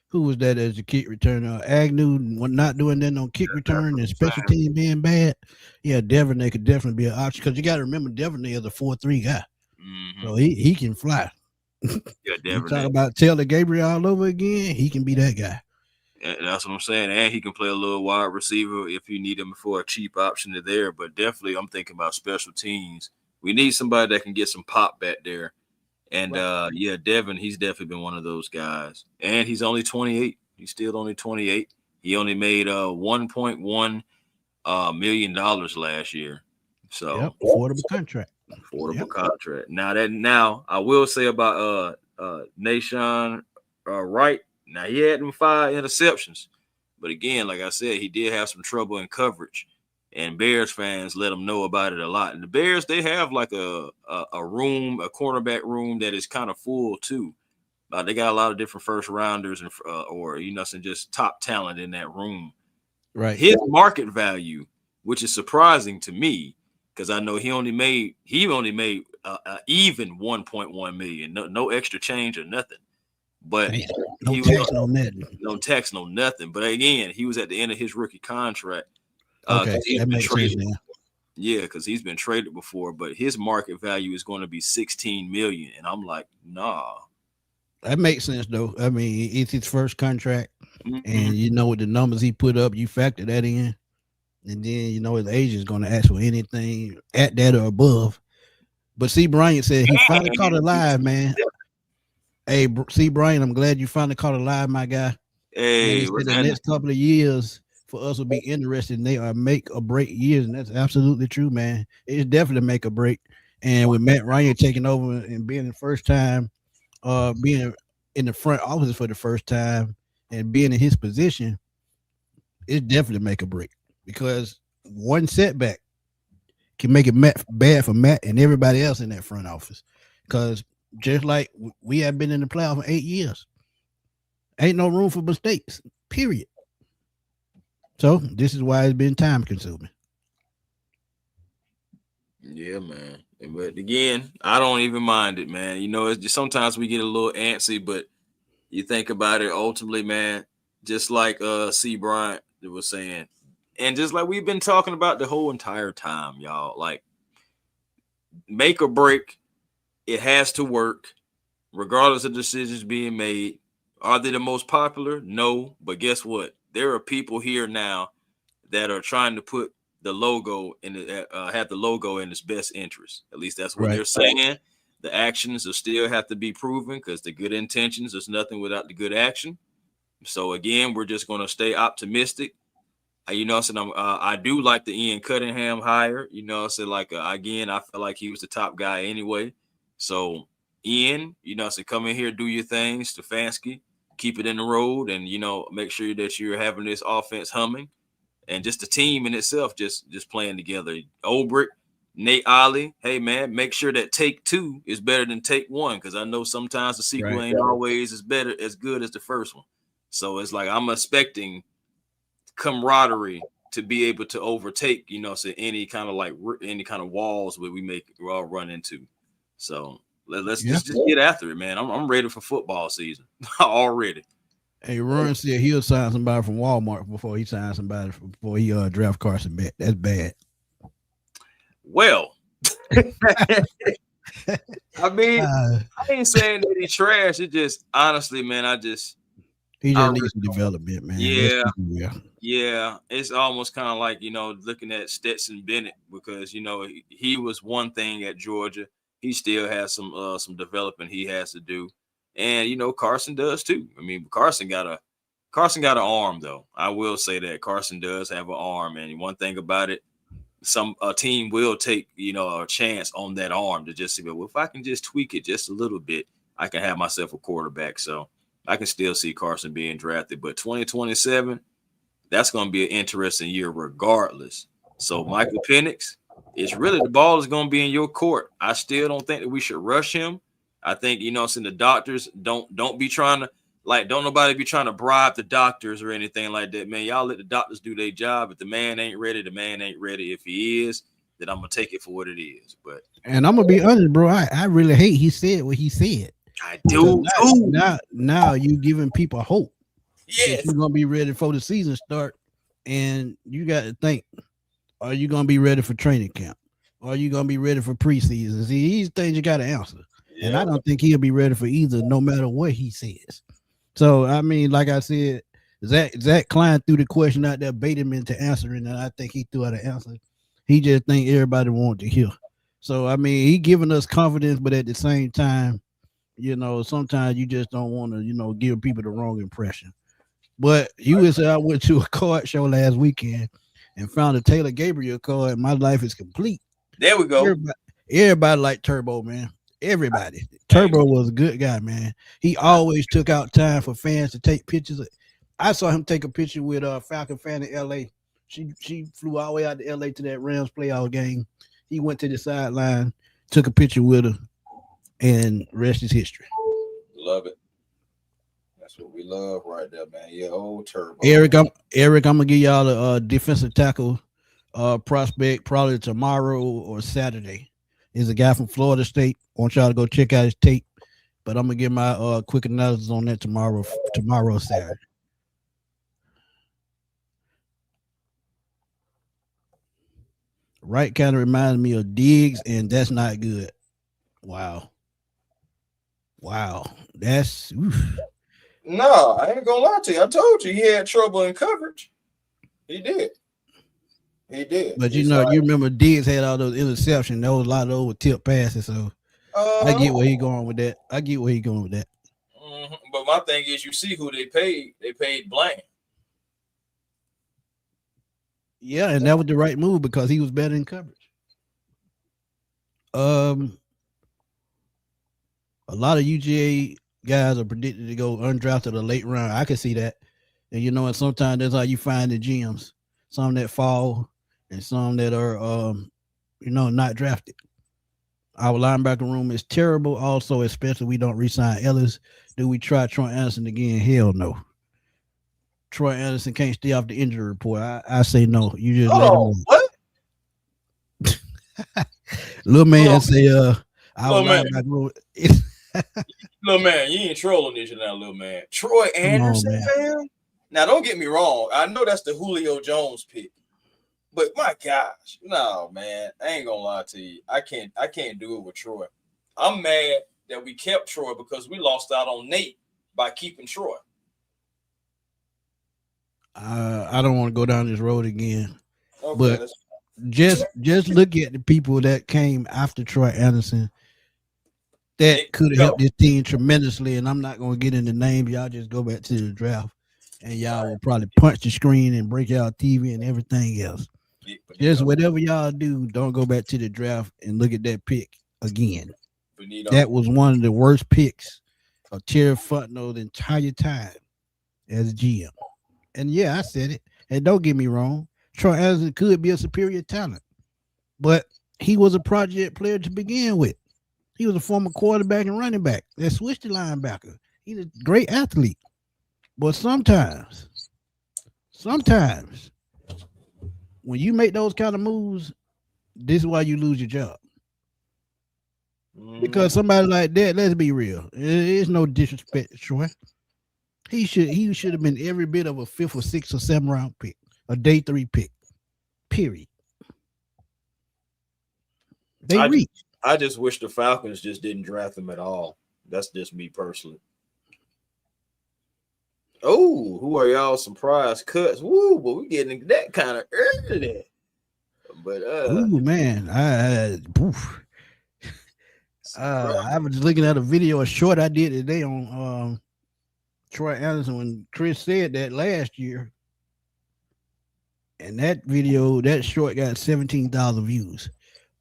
S1: who was that as a kick returner? Agnew not doing that on kick return and special team being bad. Yeah, Duvernay could definitely be an option, because you got to remember Duvernay is a 4-3 guy, so he can fly. Yeah, you talk about Taylor Gabriel all over again. He can be that guy.
S2: And that's what I'm saying. And he can play a little wide receiver if you need him for a cheap option there. But definitely, I'm thinking about special teams. We need somebody that can get some pop back there. And Devin, he's definitely been one of those guys. And he's only 28. He's still only 28. He only made $1.1 million last year. So
S1: affordable contract.
S2: Contract. Now I will say about Nashawn Wright. Now he had them 5 interceptions, but again, like I said, he did have some trouble in coverage, and Bears fans let him know about it a lot. And the Bears, they have like a cornerback room that is kind of full too. They got a lot of different first rounders and some just top talent in that room.
S1: Right.
S2: His market value, which is surprising to me, because I know he only made even 1.1 million, no extra change or nothing. But
S1: no tax, no nothing.
S2: No tax, no nothing. But again, he was at the end of his rookie contract.
S1: Okay, that makes sense now.
S2: Yeah, because he's been traded before, but his market value is going to be 16 million. And I'm like, nah.
S1: That makes sense though. I mean, it's his first contract,
S2: Mm-hmm.
S1: and you know with the numbers he put up, you factor that in, and then you know his agent is going to ask for anything at that or above. But C. Bryant said he finally caught it live, man. Hey, C. Bryant, I'm glad you finally caught it live, my guy. And he
S2: Hey,
S1: said
S2: what's
S1: the
S2: happening?
S1: next couple of years for us will be interesting. They are make or break years, and that's absolutely true, man. It's definitely make or break. And with Matt Ryan taking over and being the first time, being in the front office for the first time and being in his position, it's definitely make or break because one setback can make it bad for Matt and everybody else in that front office. Because just like we have been in the playoff for 8 years, ain't no room for mistakes. Period. So this is why it's been time consuming.
S2: Yeah, man. But again, I don't even mind it, man. You know, it's just sometimes we get a little antsy, but you think about it ultimately, man, just like C. Bryant was saying, and just like we've been talking about the whole entire time, y'all, like make or break, it has to work, regardless of decisions being made. Are they the most popular? No. But guess what? There are people here now that are trying to put the logo in have the logo in its best interest. At least that's what
S1: Right.
S2: they're saying. The actions will still have to be proven because the good intentions is nothing without the good action. So again, we're just going to stay optimistic. You know, I said I do like the Ian Cunningham hire. You know, I said like again, I feel like he was the top guy anyway. So Ian, you know, I said come in here, do your thing, Stefanski, keep it in the road, and you know, make sure that you're having this offense humming and just the team in itself just playing together. Olbrick, Nate Ollie, hey man, make sure that take two is better than take one because I know sometimes the sequel
S1: Right.
S2: ain't always as good as the first one. So it's like I'm expecting camaraderie to be able to overtake, you know, so any kind of like any kind of walls where we all run into. So let's
S1: Yeah.
S2: just get after it, man. I'm ready for football season already.
S1: Hey, Ron said he'll sign somebody from Walmart before he signs somebody before he draft Carson Beck. That's bad.
S2: Well, I mean,
S1: Uh,
S2: I ain't saying that he trash. It just honestly, man,
S1: he
S2: I
S1: just
S2: really
S1: needs some
S2: don't.
S1: development, man. Let's
S2: Yeah,
S1: keep it real.
S2: yeah. It's almost kind of like, you know, looking at Stetson Bennett because you know he was one thing at Georgia. He still has some development he has to do, and you know Carson does too. I mean, Carson got an arm though. I will say that Carson does have an arm, and one thing about it, a team will take, you know, a chance on that arm to just see, well, if I can just tweak it just a little bit, I can have myself a quarterback. So I can still see Carson being drafted. But 2027, that's going to be an interesting year regardless. So Michael Penix, it's really the ball is going to be in your court. I still don't think that we should rush him. I think, you know, since the doctors don't be trying to like, don't nobody be trying to bribe the doctors or anything like that, man. Y'all let the doctors do their job. If the man ain't ready, the man ain't ready. If he is, then I'm gonna take it for what it is. But
S1: And I'm gonna be honest, bro. I really hate he said what he said
S2: I
S1: because
S2: do too.
S1: now you giving people hope that
S2: Yes.
S1: you're gonna be ready for the season start, and you got to think: are you gonna be ready for training camp? Are you gonna be ready for preseason? See, these things you got to answer, and I
S2: Yep.
S1: don't think he'll be ready for either, no matter what he says. So I mean, like I said, Zach Klein threw the question out there, bait him into answering, and I think he threw out an answer. He just think everybody wanted to hear. So I mean, he giving us confidence, but at the same time, you know, sometimes you just don't want to, you know, give people the wrong impression. But you would say I went to a card show last weekend and found a Taylor Gabriel card. My life is complete.
S2: There we go.
S1: Everybody liked Turbo, man. Everybody.
S2: Hey,
S1: Turbo was a good guy, man. He always took out time for fans to take pictures. I saw him take a picture with a Falcon fan in LA. She flew all the way out to LA to that Rams playoff game. He went to the sideline, took a picture with her, and rest is history.
S2: love it. That's what we love right there, man. Yeah, old Turbo.
S1: Eric, I'm gonna give y'all a defensive tackle prospect probably tomorrow or Saturday. He's a guy from Florida State. I want y'all to go check out his tape. But I'm gonna give my quick analysis on that tomorrow Saturday. Right kind of reminds me of Diggs, and that's not good. Wow. Wow. That's oof.
S2: No, I ain't gonna lie to you. I told you he had trouble in coverage. He did. He did.
S1: But
S2: He's like,
S1: you remember Diggs had all those interceptions. There was a lot of over tip passes. So I
S2: uh-huh.
S1: get where he going with that. I get where he going with that.
S2: But my thing is, you see who they paid. They paid Bland.
S1: Yeah, and that was the right move because he was better in coverage. Um, a lot of UGA guys are predicted to go undrafted or late round. I can see that. And and sometimes that's how you find the gems. Some that fall and some that are not drafted. Our linebacker room is terrible. Also, especially we don't resign Ellis. Do we try Troy Anderson again? Hell no. Troy Anderson can't stay off the injury report. I say no. You just
S2: Hold
S1: let
S2: on.
S1: him.
S2: What?
S1: Little man say our
S2: Little man.
S1: linebacker room.
S2: Little man, you ain't trolling this now, little man. Troy
S1: Come on,
S2: Anderson,
S1: man.
S2: fam? Now, don't get me wrong. I know that's the Julio Jones pick. But my gosh, no, man. I ain't gonna lie to you. I can't do it with Troy. I'm mad that we kept Troy because we lost out on Nate by keeping Troy.
S1: I don't want to go down this road again.
S2: Okay,
S1: But just look at the people that came after Troy Anderson that could have helped this team tremendously. And I'm not going to get into names. Y'all just go back to the draft, and y'all will probably punch the screen and break out TV and everything else. Just whatever y'all do, don't go back to the draft and look at that pick again. That was one of the worst picks of Terry Fontenot the entire time as GM. And yeah, I said it. And don't get me wrong, Troy Anderson could be a superior talent, but he was a project player to begin with. He was a former quarterback and running back that switched to linebacker. He's a great athlete. But sometimes, when you make those kind of moves, this is why you lose your job. Because somebody like that, let's be real, there's no disrespect to Troy. He should have been every bit of a 5th or 6th or 7th round pick, a day 3 pick. Period.
S2: I just wish the Falcons just didn't draft him at all. That's just me personally. Oh, who are y'all surprise cuts? Woo, but we getting that kind of early. But
S1: ooh, man, I was just looking at a video, a short I did today on Troy Anderson when Chris said that last year. And that video, that short got 17,000 views.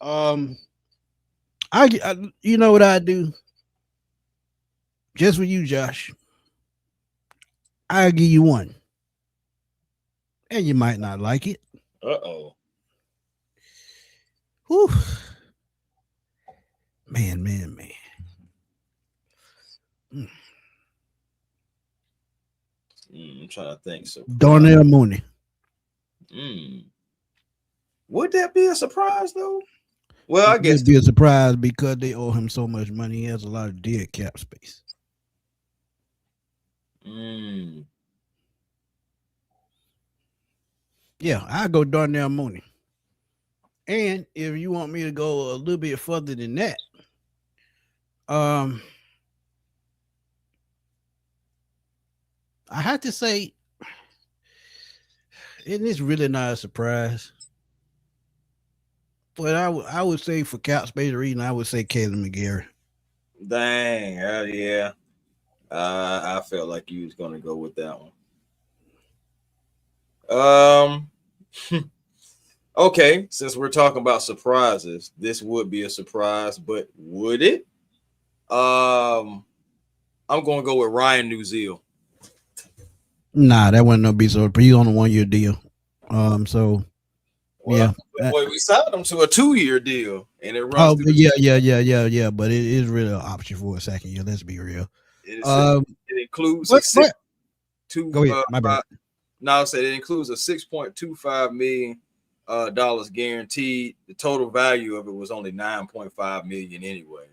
S1: I you know what I do? Just for you, Josh. I'll give you one. And you might not like it.
S2: Uh-oh.
S1: Whew. Man.
S2: I'm trying to think. So
S1: Darnell Mooney.
S2: Would that be a surprise though? Well, I guess
S1: it'd be a surprise because they owe him so much money. He has a lot of dead cap space. Yeah, I go Darnell Mooney. And if you want me to go a little bit further than that, I have to say, it is really not a surprise. But I would say for cap space reason, I would say Caleb McGarry.
S2: Dang, yeah. I felt like you was gonna go with that one. Okay, since we're talking about surprises, this would be a surprise, but would it? I'm gonna go with Ryan Newzeel.
S1: Nah, that wasn't no be so. He's on a 1-year deal. Yeah.
S2: Boy, we signed him to a 2-year deal, and it runs.
S1: Oh, but yeah. But it is really an option for a second year. Let's be real.
S2: It includes
S1: Go ahead. My bad.
S2: Now I said it includes a $6.25 million dollars guaranteed. The total value of it was only $9.5 million anyway.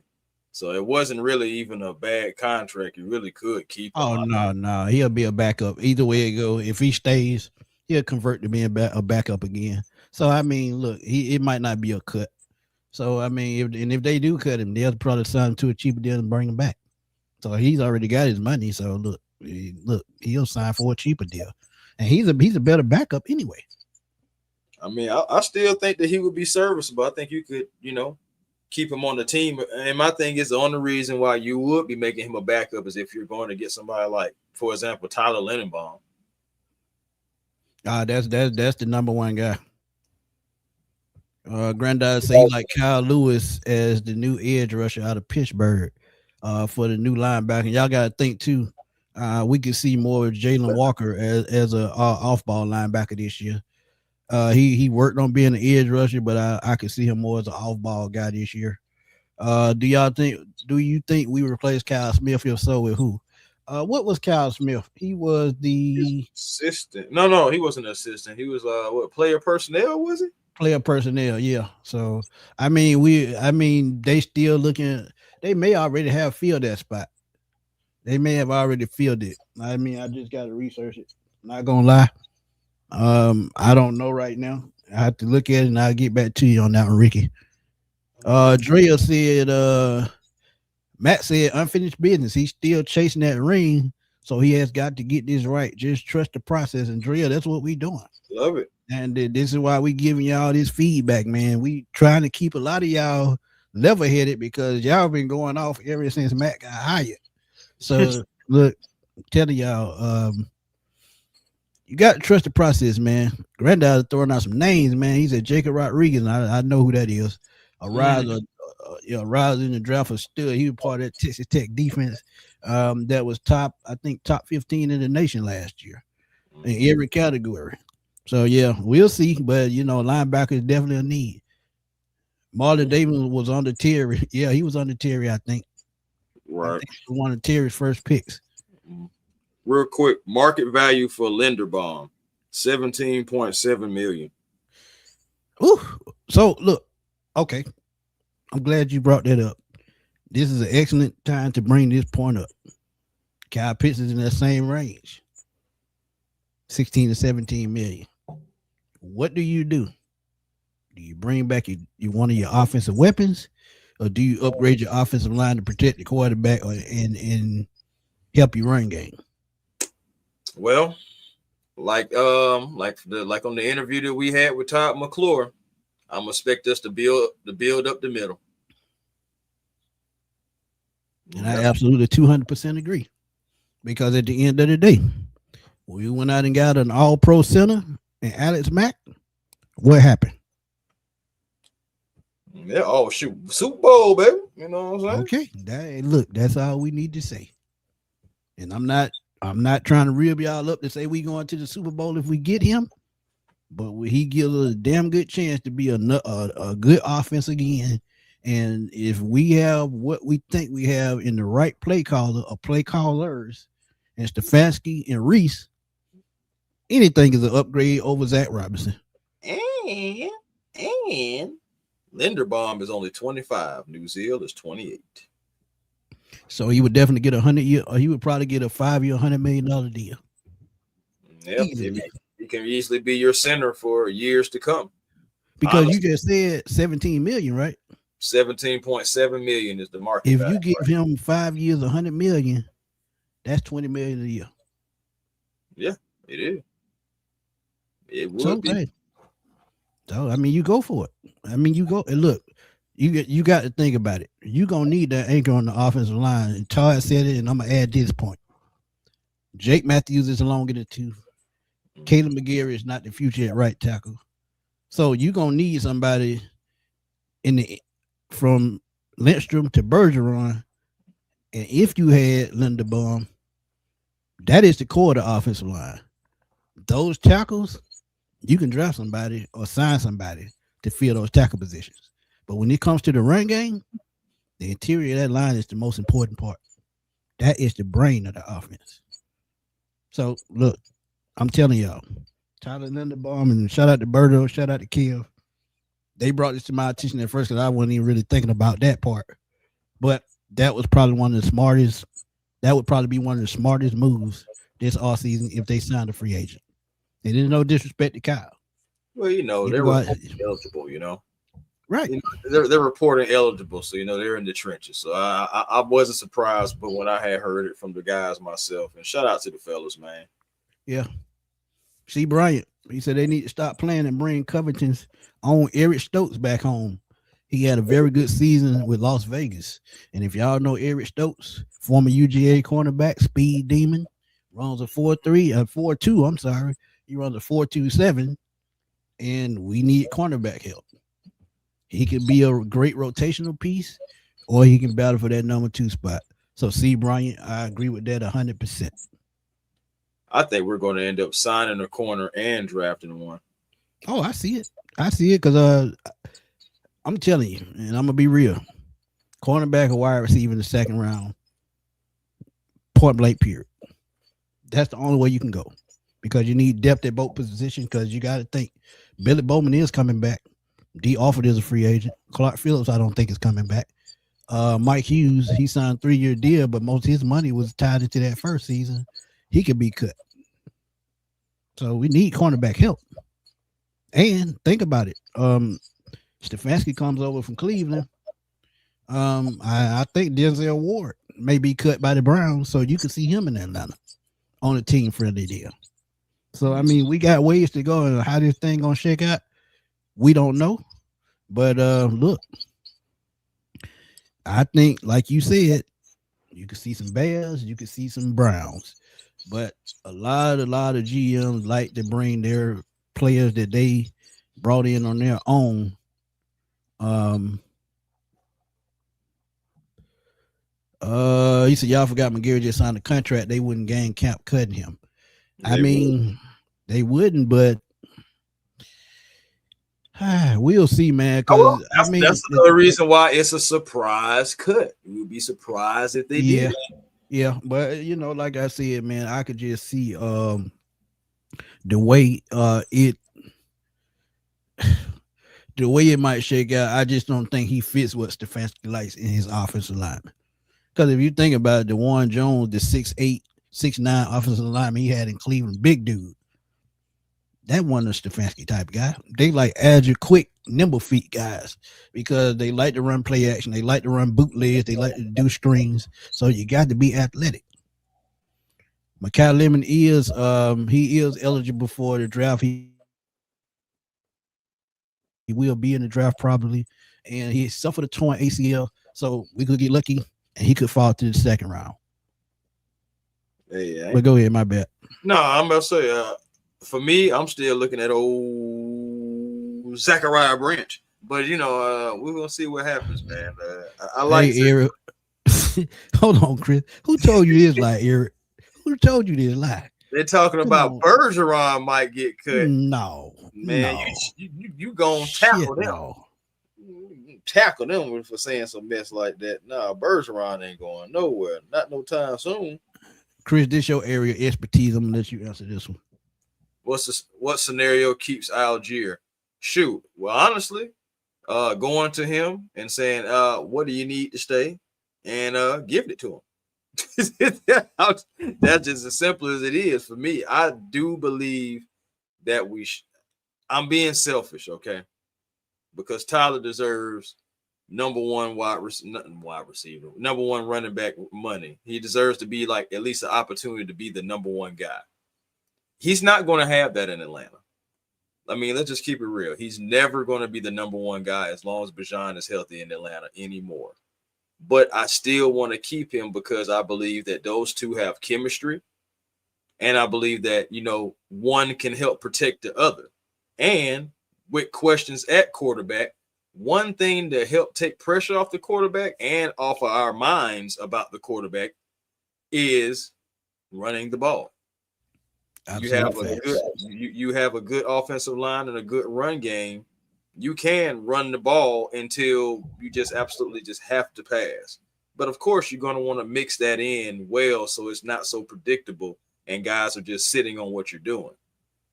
S2: So it wasn't really even a bad contract. You really could keep him.
S1: Oh no, he'll be a backup either way it go. If he stays, he'll convert to being a backup again. So I mean, look, it might not be a cut. So I mean, if they do cut him, they'll probably sign him to a cheaper deal and bring him back. So he's already got his money. So look, he'll sign for a cheaper deal, and he's a better backup anyway.
S2: I mean, I still think that he would be serviceable. I think you could, keep him on the team. And my thing is, the only reason why you would be making him a backup is if you're going to get somebody like, for example, Tyler Lindenbaum.
S1: That's the number one guy. Granddad say like Kyle Lewis as the new edge rusher out of Pittsburgh for the new linebacker. Y'all got to think too. We could see more of Jalen Walker as a off-ball linebacker this year. He worked on being an edge rusher, but I could see him more as an off-ball guy this year. Do you think we replaced Kyle Smith? If so, with who? What was Kyle Smith? He was the
S2: assistant. No, he wasn't an assistant. He was player personnel, was he?
S1: Player personnel, yeah. So I mean, they still looking. They may already have filled that spot. They may have already filled it. I mean, I just got to research it. Not gonna lie. I don't know right now. I have to look at it and I'll get back to you on that one, Ricky. Drea said, Matt said unfinished business. He's still chasing that ring, so he has got to get this right. Just trust the process. And Drea, that's what we doing.
S2: Love it.
S1: And this is why we giving y'all this feedback, man. We trying to keep a lot of y'all level-headed because y'all been going off ever since Matt got hired. So look, I'm telling y'all, you got to trust the process, man. Granddad throwing out some names, man. He said Jacob Rodriguez, and I know who that is. A riser in the draft for stud. He was part of that Texas Tech defense that was top 15 in the nation last year in every category. So yeah, we'll see. But linebacker is definitely a need. Marlon Davis was under Terry. Yeah, he was under Terry, I think.
S2: Right.
S1: I think he was one of Terry's first picks.
S2: Real quick, market value for Linderbaum, $17.7 million.
S1: Ooh. So look, okay. I'm glad you brought that up. This is an excellent time to bring this point up. Kyle Pitts is in that same range. 16 to 17 million. What do? Do you bring back one of your offensive weapons, or do you upgrade your offensive line to protect the quarterback and help your run game?
S2: Well, like on the interview that we had with Todd McClure, I'm expect us to build up the middle.
S1: And I absolutely 200% agree, because at the end of the day, we went out and got an all-pro center and Alex Mack. What happened?
S2: Yeah. Oh shoot, Super Bowl, baby. You know what I'm saying?
S1: Okay. That's all we need to say. And I'm not trying to rib y'all up to say we going to the Super Bowl if we get him, but he gives us a damn good chance to be a good offense again. And if we have what we think we have in the right play caller or play callers, and Stefanski and Reese, anything is an upgrade over Zach Robinson.
S2: And Linderbaum is only 25. New Zealand is 28.
S1: So he would definitely get he would probably get a 5-year, $100 million deal.
S2: Yeah, he can easily be your center for years to come.
S1: Because honestly, you just said 17 million, right?
S2: 17.7 million is the market.
S1: If you give him 5 years, $100 million, that's 20 million a year.
S2: Yeah, it is. It would be.
S1: So I mean, you go for it. I mean, you go and look. You got to think about it. You're gonna need that anchor on the offensive line. And Todd said it, and I'm gonna add this point. Jake Matthews is along in the tooth. Caleb McGarry is not the future at right tackle. So you're gonna need somebody from Lindstrom to Bergeron. And if you had Linderbaum, that is the core of the offensive line. Those tackles, you can draft somebody or sign somebody to fill those tackle positions. But when it comes to the run game, the interior of that line is the most important part. That is the brain of the offense. So, look, I'm telling y'all, Tyler Linderbaum, and shout out to Berto, shout out to Kill. They brought this to my attention at first because I wasn't even really thinking about that part. But that was probably one of the smartest. That would probably be one of the smartest moves this offseason if they signed a free agent. And there's no disrespect to Kyle.
S2: Well,
S1: He
S2: they're
S1: can go out,
S2: eligible.
S1: right.
S2: They're reporting eligible, so they're in the trenches. So I wasn't surprised, but when I had heard it from the guys myself, and shout out to the fellas, man.
S1: Yeah. C. Bryant, he said they need to stop playing and bring Covington's own Eric Stokes back home. He had a very good season with Las Vegas. And if y'all know Eric Stokes, former UGA cornerback, speed demon, runs a 4.3, 4.2, I'm sorry. He runs a 4.27, and we need cornerback help. He could be a great rotational piece, or he can battle for that number 2 spot. So, C. Bryant, I agree with that 100%.
S2: I think we're going to end up signing a corner and drafting one.
S1: Oh, I see it. I see it because I'm telling you, and I'm gonna be real. Cornerback or wide receiver in the second round, point blank period. That's the only way you can go because you need depth at both positions. Because you got to think, Billy Bowman is coming back. D. Alford is a free agent. Clark Phillips, I don't think is coming back. Mike Hughes, he signed a 3-year deal, but most of his money was tied into that first season. He could be cut. So we need cornerback help. And think about it. Stefanski comes over from Cleveland. I think Denzel Ward may be cut by the Browns, so you can see him in Atlanta on a team-friendly deal. So, I mean, we got ways to go, and how this thing gonna shake out, we don't know. But look, I think, like you said, you can see some Bears, you can see some Browns, but a lot of GMs like to bring their players that they brought in on their own. He said y'all forgot McGarry just signed a contract. They wouldn't gain camp cutting him. They wouldn't, but we'll see, man. Because
S2: that's another reason why it's a surprise cut. You would be surprised if they did.
S1: Yeah, but like I said, man, I could just see the way the way it might shake out. I just don't think he fits what Stefanski likes in his offensive lineman. Because if you think about it, DeJuan Jones, the 6'8", 6'9" offensive lineman he had in Cleveland, big dude. That wasn't a Stefanski type guy. They like agile, quick, nimble feet guys because they like to run play action. They like to run bootlegs. They like to do screens. So you got to be athletic. Mekhi Lemon is he is eligible for the draft. He will be in the draft probably, and he suffered a torn ACL. So we could get lucky, and he could fall to the second round.
S2: Yeah,
S1: but go ahead, my bad.
S2: No, I'm gonna say, for me, I'm still looking at old Zachariah Branch, but we're gonna see what happens, man. I like
S1: Eric. Hold on, Chris. Who told you this lie, Eric? Who told you this lie?
S2: They're talking about Bergeron might get cut.
S1: No,
S2: man,
S1: no.
S2: You gonna tackle them? No. Tackle them for saying some mess like that. Nah, Bergeron ain't going nowhere. Not no time soon.
S1: Chris, this your area of expertise. I'm gonna let you answer this one.
S2: What scenario keeps Algier? Shoot. Well, honestly, going to him and saying, what do you need to stay? And giving it to him. That's just as simple as it is for me. I do believe that I'm being selfish, okay? Because Tyler deserves number one receiver, number one running back money. He deserves to be like at least an opportunity to be the number one guy. He's not going to have that in Atlanta. I mean, let's just keep it real. He's never going to be the number one guy as long as Bijan is healthy in Atlanta anymore. But I still want to keep him because I believe that those two have chemistry. And I believe that, one can help protect the other. And with questions at quarterback, one thing to help take pressure off the quarterback and off of our minds about the quarterback is running the ball. You have a good offensive line and a good run game. You can run the ball until you just absolutely just have to pass. But of course, you're going to want to mix that in well so it's not so predictable and guys are just sitting on what you're doing.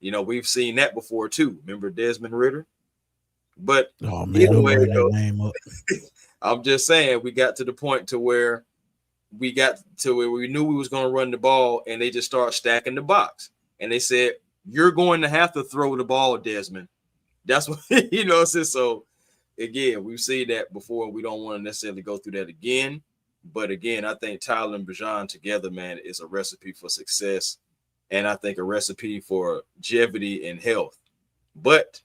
S2: We've seen that before too. Remember Desmond Ridder? But either way, I'm just saying we got to the point to where we knew we was going to run the ball and they just start stacking the box. And they said, you're going to have to throw the ball, Desmond. That's what So again, we've seen that before. We don't want to necessarily go through that again. But again, I think Tyler and Bijan together, man, is a recipe for success, and I think a recipe for longevity and health. But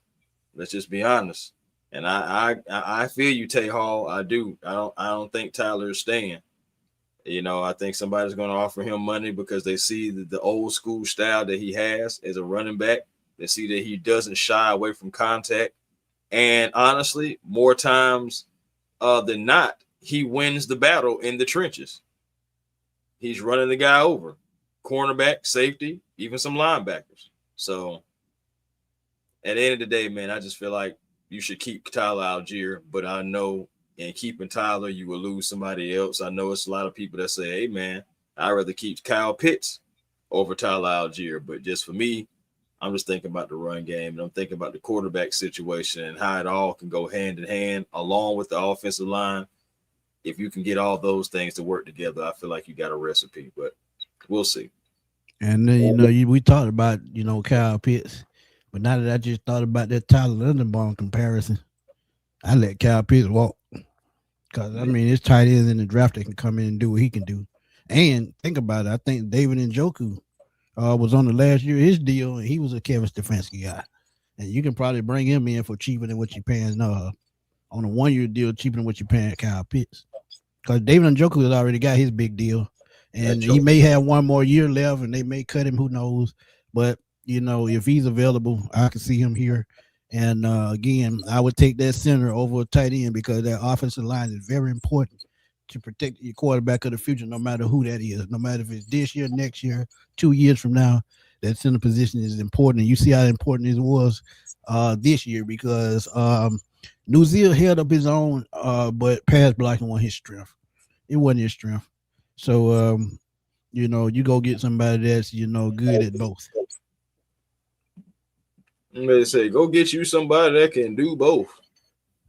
S2: let's just be honest. And I feel you, Tay Hall. I do. I don't think Tyler is staying. I think somebody's going to offer him money because they see the old school style that he has as a running back. They see that he doesn't shy away from contact. And honestly, more times than not, he wins the battle in the trenches. He's running the guy over. Cornerback, safety, even some linebackers. So at the end of the day, man, I just feel like you should keep Tyler Algier. But I know in keeping Tyler, you will lose somebody else. I know it's a lot of people that say, hey, man, I'd rather keep Kyle Pitts over Tyler Algier. But just for me, I'm just thinking about the run game, and I'm thinking about the quarterback situation and how it all can go hand in hand along with the offensive line. If you can get all those things to work together, I feel like you got a recipe, but we'll see.
S1: And then, we talked about, Kyle Pitts, but now that I just thought about that Tyler Linderbaum comparison, I let Kyle Pitts walk. Because, it's tight ends in the draft that can come in and do what he can do. And think about it. I think David Njoku was on the last year of his deal, and he was a Kevin Stefanski guy. And you can probably bring him in for cheaper than what you're paying on a 1-year deal, cheaper than what you're paying Kyle Pitts. Because David Njoku has already got his big deal. And he may have one more year left, and they may cut him, who knows. But, if he's available, I can see him here. And, again, I would take that center over a tight end because that offensive line is very important to protect your quarterback of the future, no matter who that is. No matter if it's this year, next year, 2 years from now, that center position is important. And you see how important it was this year because Nuzil held up his own, but pass blocking wasn't his strength. It wasn't his strength. So, you go get somebody that's, good at both.
S2: They say, go get you somebody that can do both.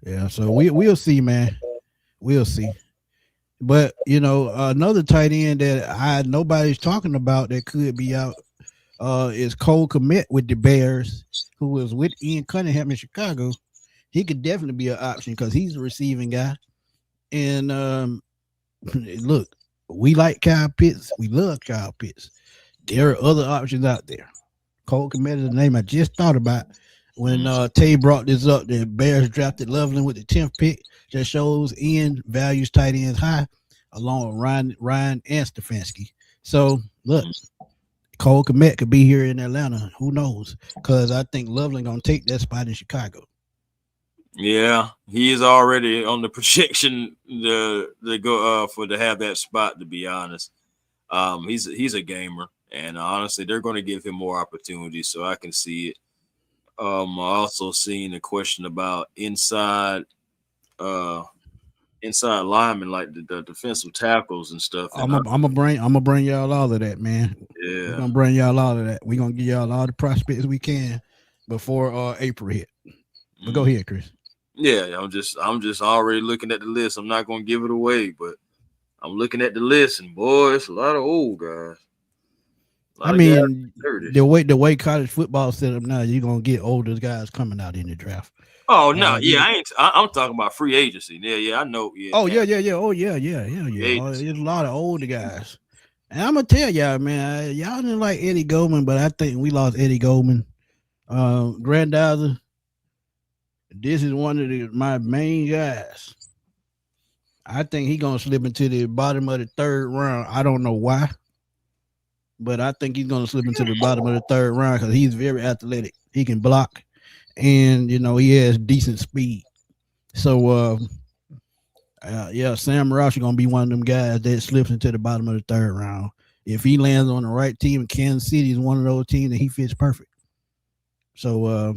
S1: Yeah, so we'll see, man. We'll see. But, another tight end that nobody's talking about that could be out is Cole Kmet with the Bears, who was with Ian Cunningham in Chicago. He could definitely be an option because he's a receiving guy. And, look, we like Kyle Pitts. We love Kyle Pitts. There are other options out there. Cole Kmet is the name I just thought about when Tay brought this up. The Bears drafted Loveland with the 10th pick. Just shows Ian values tight ends high, along with Ryan and Stefanski. So, look, Cole Kmet could be here in Atlanta. Who knows? Because I think Loveland going to take that spot in Chicago.
S2: Yeah, he is already on the projection to go to have that spot. To be honest, he's a gamer, and honestly, they're going to give him more opportunities, so I can see it. I also seen a question about inside linemen, like the defensive tackles and stuff.
S1: I'm gonna bring y'all all of that, man.
S2: Yeah,
S1: we're gonna bring y'all all of that. We're gonna give y'all all the prospects we can before April hit. But go ahead, Chris.
S2: Yeah, I'm just already looking at the list. I'm not gonna give it away, but I'm looking at the list, and boy, it's a lot of old guys.
S1: The way college football set up now, you're gonna get older guys coming out in the draft.
S2: Oh no, I'm talking about free agency. Yeah, I know. Yeah.
S1: Oh yeah. There's a lot of older guys, and I'm gonna tell y'all, man, y'all didn't like Eddie Goldman, but I think we lost Eddie Goldman. Grandizer. This is one of my main guys. I think he's gonna slip into the bottom of the third round. I don't know why, but I think he's gonna slip into the bottom of the third round because he's very athletic. He can block, and he has decent speed. So, Sam Roush is gonna be one of them guys that slips into the bottom of the third round. If he lands on the right team, Kansas City is one of those teams that he fits perfect. So,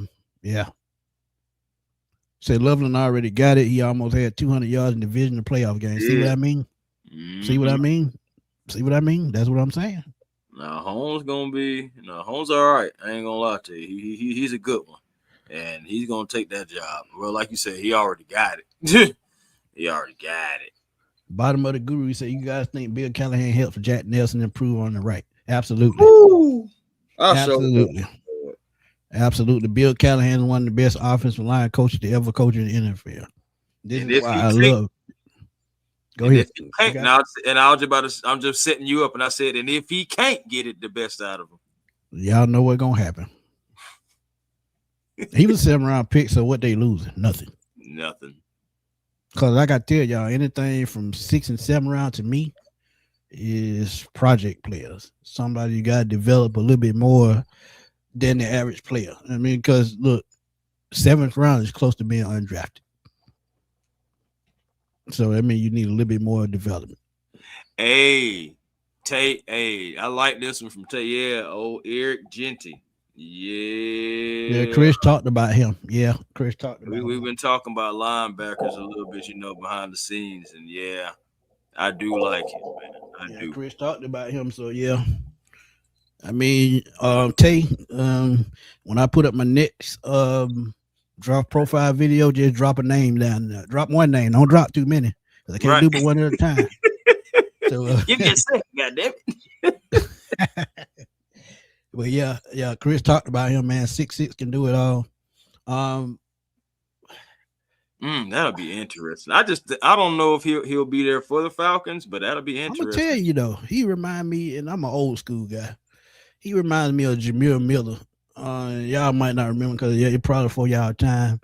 S1: Said Loveland already got it. He almost had 200 yards in division playoff game. See what I mean? Mm-hmm. See what I mean? That's what I'm saying.
S2: Now, Holmes Holmes all right. I ain't gonna lie to you. He's a good one. And he's gonna take that job. Well, like you said, he already got it. He already got it.
S1: Bottom of the guru, he said, you guys think Bill Callahan helped Jack Nelson improve on the right? Absolutely.
S2: Ooh,
S1: absolutely. Absolutely. Bill Callahan is one of the best offensive line coaches to ever coach in the NFL. This
S2: And
S1: is
S2: if
S1: why
S2: he
S1: I
S2: can't,
S1: love. Go
S2: and
S1: ahead.
S2: if he
S1: You
S2: can't,
S1: got
S2: now, and I was about to, I'm just setting you up, and I said, and if he can't get it the best out of him,
S1: y'all know what's gonna happen. He was 7 round pick, so what they losing? Nothing.
S2: nothing.
S1: Cause like I tell y'all, anything from 6 and 7 round to me is project players. Somebody you gotta develop a little bit more than the average player. I mean, because look, 7th round is close to being undrafted. So I mean you need a little bit more development.
S2: Hey, Tate. Hey, I like this one from Tate. Yeah, old Eric Genty.
S1: Yeah,
S2: Yeah.
S1: Chris talked about him. Yeah, Chris talked about
S2: We've
S1: him.
S2: been talking about linebackers a little bit, behind the scenes, and yeah, I do like him, man. I
S1: Yeah,
S2: do.
S1: Chris talked about him. So yeah. I mean, Tay, when I put up my next drop profile video, just drop a name down there. Drop one name. Don't drop too many. Because I can't
S2: Right.
S1: do but one at a time. So
S2: You get sick, goddamn it.
S1: but yeah, Chris talked about him, man. 6'6" can do it all.
S2: That'll be interesting. I don't know if he'll be there for the Falcons, but that'll be
S1: I'm gonna
S2: interesting.
S1: tell you though, he remind me, and I'm an old school guy. He reminds me of Jameer Miller. Y'all might not remember because yeah, it probably for y'all time.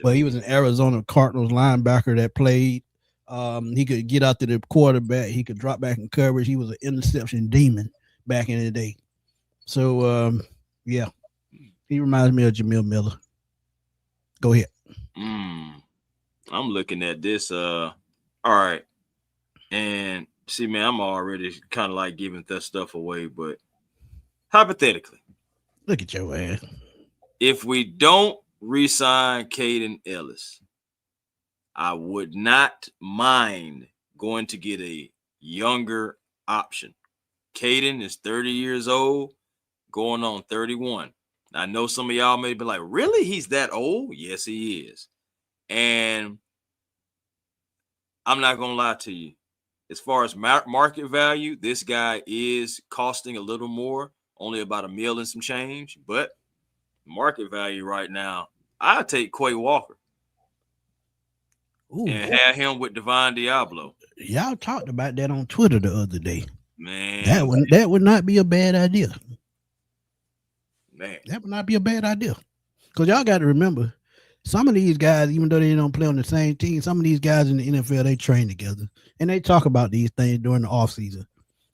S1: But he was an Arizona Cardinals linebacker that played. He could get out to the quarterback. He could drop back in coverage. He was an interception demon back in the day. So yeah, he reminds me of Jamil Miller. Go ahead.
S2: I'm looking at this. All right, and see, man, I'm already kind of like giving that stuff away, but hypothetically,
S1: look at your ass.
S2: If we don't re-sign Caden Ellis, I would not mind going to get a younger option. Caden is 30 years old, going on 31. I know some of y'all may be like, really? He's that old? Yes, he is. And I'm not going to lie to you. As far as market value, this guy is costing a little more, only about $1 million and some change. But market value right now, I'll take Quay Walker. Ooh, and have him with Divine Diablo.
S1: Y'all talked about that on Twitter the other day.
S2: Man,
S1: that would not be a bad idea.
S2: Man,
S1: that would not be a bad idea. Because y'all got to remember, some of these guys, even though they don't play on the same team, some of these guys in the NFL, they train together. And they talk about these things during the offseason.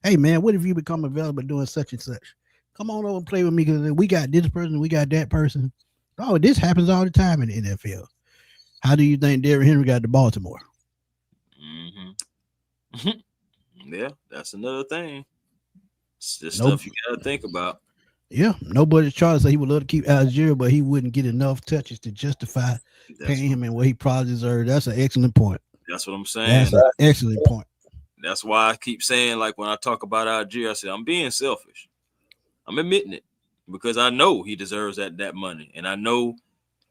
S1: Hey, man, what if you become available doing such and such? Come on over and play with me because we got this person, we got that person. Oh, this happens all the time in the NFL. How do you think Derrick Henry got to Baltimore?
S2: Yeah, that's another thing. It's just stuff you got to think about.
S1: Yeah, nobody's trying to say he would love to keep Algier, but he wouldn't get enough touches to justify paying him and what he probably deserved. That's an excellent point.
S2: That's what I'm saying.
S1: That's an excellent point.
S2: That's why I keep saying, like, when I talk about Algier, I say, I'm being selfish. I'm admitting it because I know he deserves that money. And I know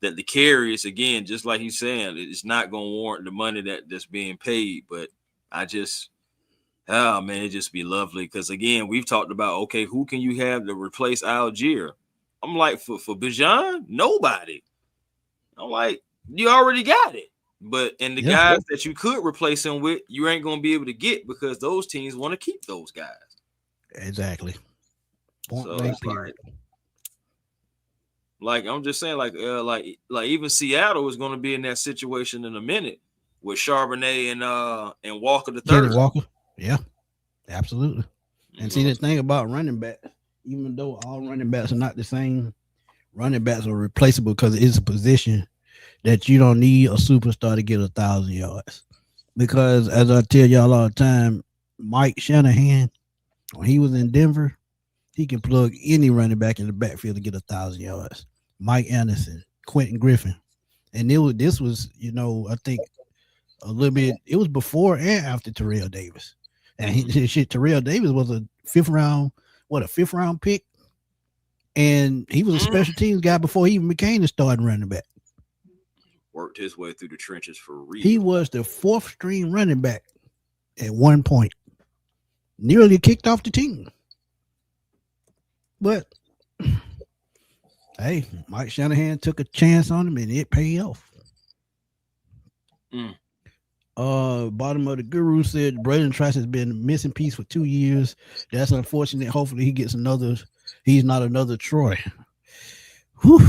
S2: that the carries, again, just like he's saying, it's not going to warrant the money that's being paid. But I just, oh, man, it just be lovely. Because, again, we've talked about, okay, who can you have to replace Algier? I'm like, for Bijan, nobody. I'm like, you already got it. But and the guys that you could replace him with, you ain't going to be able to get because those teams want to keep those guys.
S1: Exactly.
S2: So like I'm just saying, like even Seattle is going to be in that situation in a minute with Charbonnet and Walker the third.
S1: Walker, yeah, absolutely. And see the thing about running back, even though all running backs are not the same, running backs are replaceable because it is a position that you don't need a superstar to get 1,000 yards. Because as I tell y'all all the time, Mike Shanahan, when he was in Denver, he can plug any running back in the backfield to get 1,000 yards. Mike Anderson, Quentin Griffin. And this was, I think a little bit, it was before and after Terrell Davis. And Terrell Davis was a fifth round pick. And he was a special teams guy before he even became the starting running back.
S2: Worked his way through the trenches for real.
S1: He was the 4th string running back at one point. Nearly kicked off the team. But Hey, Mike Shanahan took a chance on him and it paid off.
S2: Mm.
S1: Bottom of the guru said Braden Trice has been a missing piece for 2 years. That's unfortunate. Hopefully he gets another. He's not another Troy. Whew.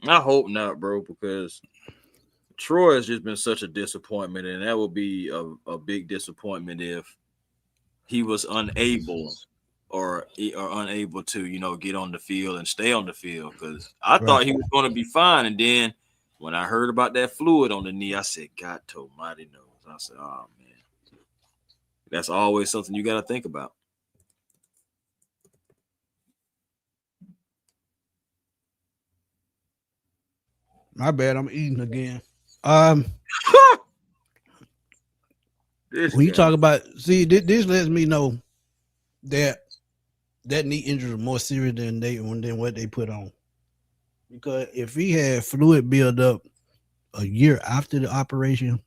S2: I hope not, bro, because Troy has just been such a disappointment, and that would be a big disappointment if he was unable or unable to, get on the field and stay on the field. Because I
S1: Right.
S2: thought he was going to be fine, and then when I heard about that fluid on the knee, I said, "God Almighty knows." I said, "Oh man, that's always something you got to think about."
S1: My bad. I'm eating again. Um,
S2: This
S1: when you
S2: guy.
S1: talk about, see, this lets me know that that knee injury is more serious than what they put on. Because if he had fluid buildup a year after the operation,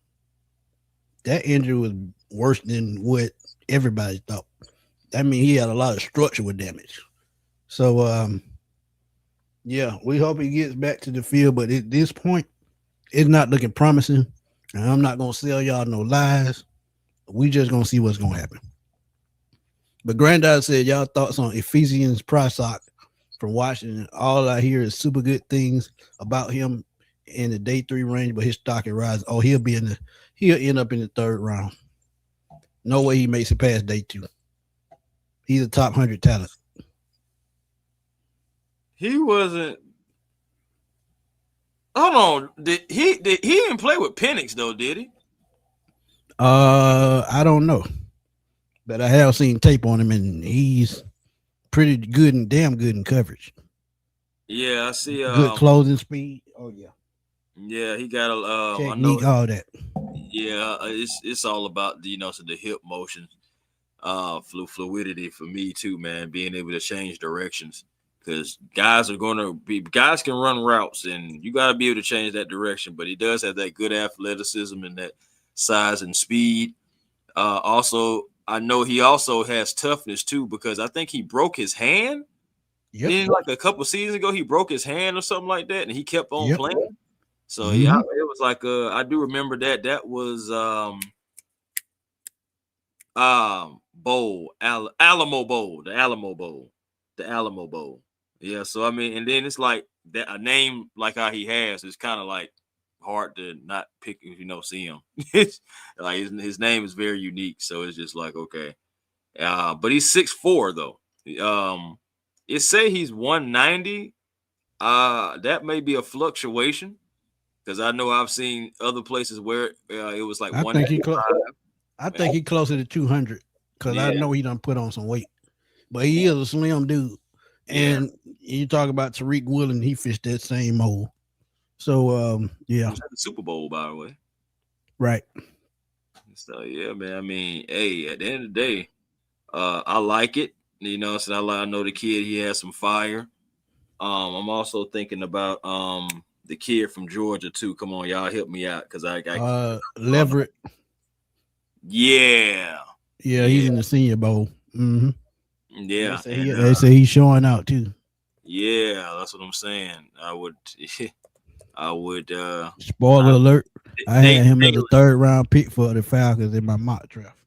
S1: that injury was worse than what everybody thought. That means he had a lot of structural damage. So, yeah, we hope he gets back to the field. But at this point, it's not looking promising. And I'm not gonna sell y'all no lies. We just gonna see what's gonna happen. But Granddad said y'all thoughts on Ephesians Prysock from Washington. All I hear is super good things about him in the day 3 range, but his stock is rising. Oh, he'll end up in the 3rd round. No way he makes it past day 2. He's a top 100 talent.
S2: He wasn't. Hold on. He didn't play with Penix though, did he?
S1: I don't know, but I have seen tape on him, and he's pretty good and damn good in coverage.
S2: Yeah, I see.
S1: Good closing speed. Oh yeah,
S2: Yeah, he got a. I know.
S1: technique, all that.
S2: Yeah, it's all about so the hip motion, fluidity for me too, man. Being able to change directions because guys can run routes, and you got to be able to change that direction. But he does have that good athleticism and that size and speed. Also, I know he also has toughness too because I think he broke his hand.
S1: Yep.
S2: Then, like a couple seasons ago, he broke his hand or something like that, and he kept on
S1: Yep.
S2: playing. So yeah,
S1: Mm-hmm.
S2: it was like I do remember that. That was bowl, Alamo Bowl, the Alamo Bowl, the Alamo Bowl. Yeah, so I mean, and then it's like that a name like how he has is kind of like hard to not pick if see him. It's like his name is very unique, so it's just like okay. But he's 6'4" though. It say he's 190. That may be a fluctuation because I know I've seen other places where it was like
S1: I think he
S2: 195.
S1: close. I think he closer to 200 because I
S2: Yeah,
S1: know he done put on some weight, but he is a slim dude.
S2: yeah.
S1: And you talk about Tariq Woolen, he fits that same mold. So
S2: He
S1: yeah,
S2: was at the Super Bowl, by the way.
S1: right.
S2: So yeah, man. I mean, hey, at the end of the day, I like it. So I know the kid. He has some fire. I'm also thinking about the kid from Georgia too. Come on, y'all, help me out because I
S1: Leverett.
S2: yeah,
S1: Yeah, he's
S2: yeah,
S1: in the Senior Bowl. Mm-hmm.
S2: yeah, and
S1: They say he's showing out too.
S2: yeah, that's what I'm saying. I would.
S1: Spoiler alert: I
S2: Nate
S1: had him as a
S2: Daly.
S1: 3rd round pick for the Falcons in my mock draft.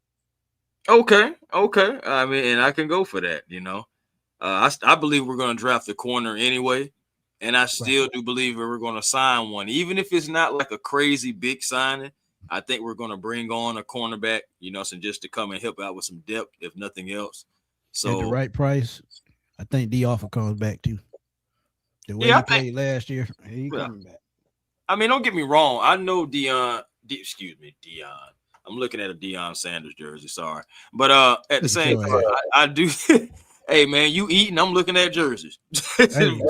S2: Okay, okay. I mean, and I can go for that. I believe we're going to draft a corner anyway, and I
S1: Right.
S2: still do believe that we're going to sign one, even if it's not like a crazy big signing. I think we're going to bring on a cornerback, so just to come and help out with some depth, if nothing else.
S1: At the
S2: So
S1: right price, I think D offer comes back too. The way
S2: yeah,
S1: he played last year, he
S2: yeah.
S1: coming back.
S2: I mean, don't get me wrong. I know excuse me, Dion. I'm looking at a Deion Sanders jersey. Sorry, but at the
S1: Look at
S2: same
S1: your
S2: time,
S1: ass.
S2: I do. Hey man, you eating? I'm looking at jerseys.
S1: Hey,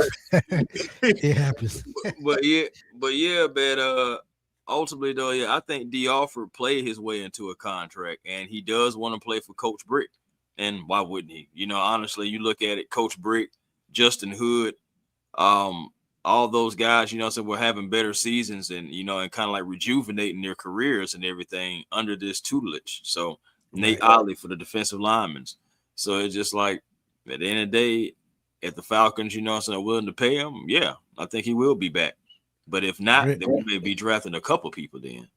S1: it happens.
S2: but yeah, but ultimately though, yeah, I think D Alford played his way into a contract, and he does want to play for Coach Brick. And why wouldn't he? Honestly, you look at it, Coach Brick, Justin Hood, um, all those guys, so we're having better seasons and and kind of like rejuvenating their careers and everything under this tutelage. So Nate
S1: Right.
S2: Ollie for the defensive linemen. So it's just like at the end of the day, if the Falcons, are willing to pay him, yeah, I think he will be back. But if not, then we may be drafting a couple people then.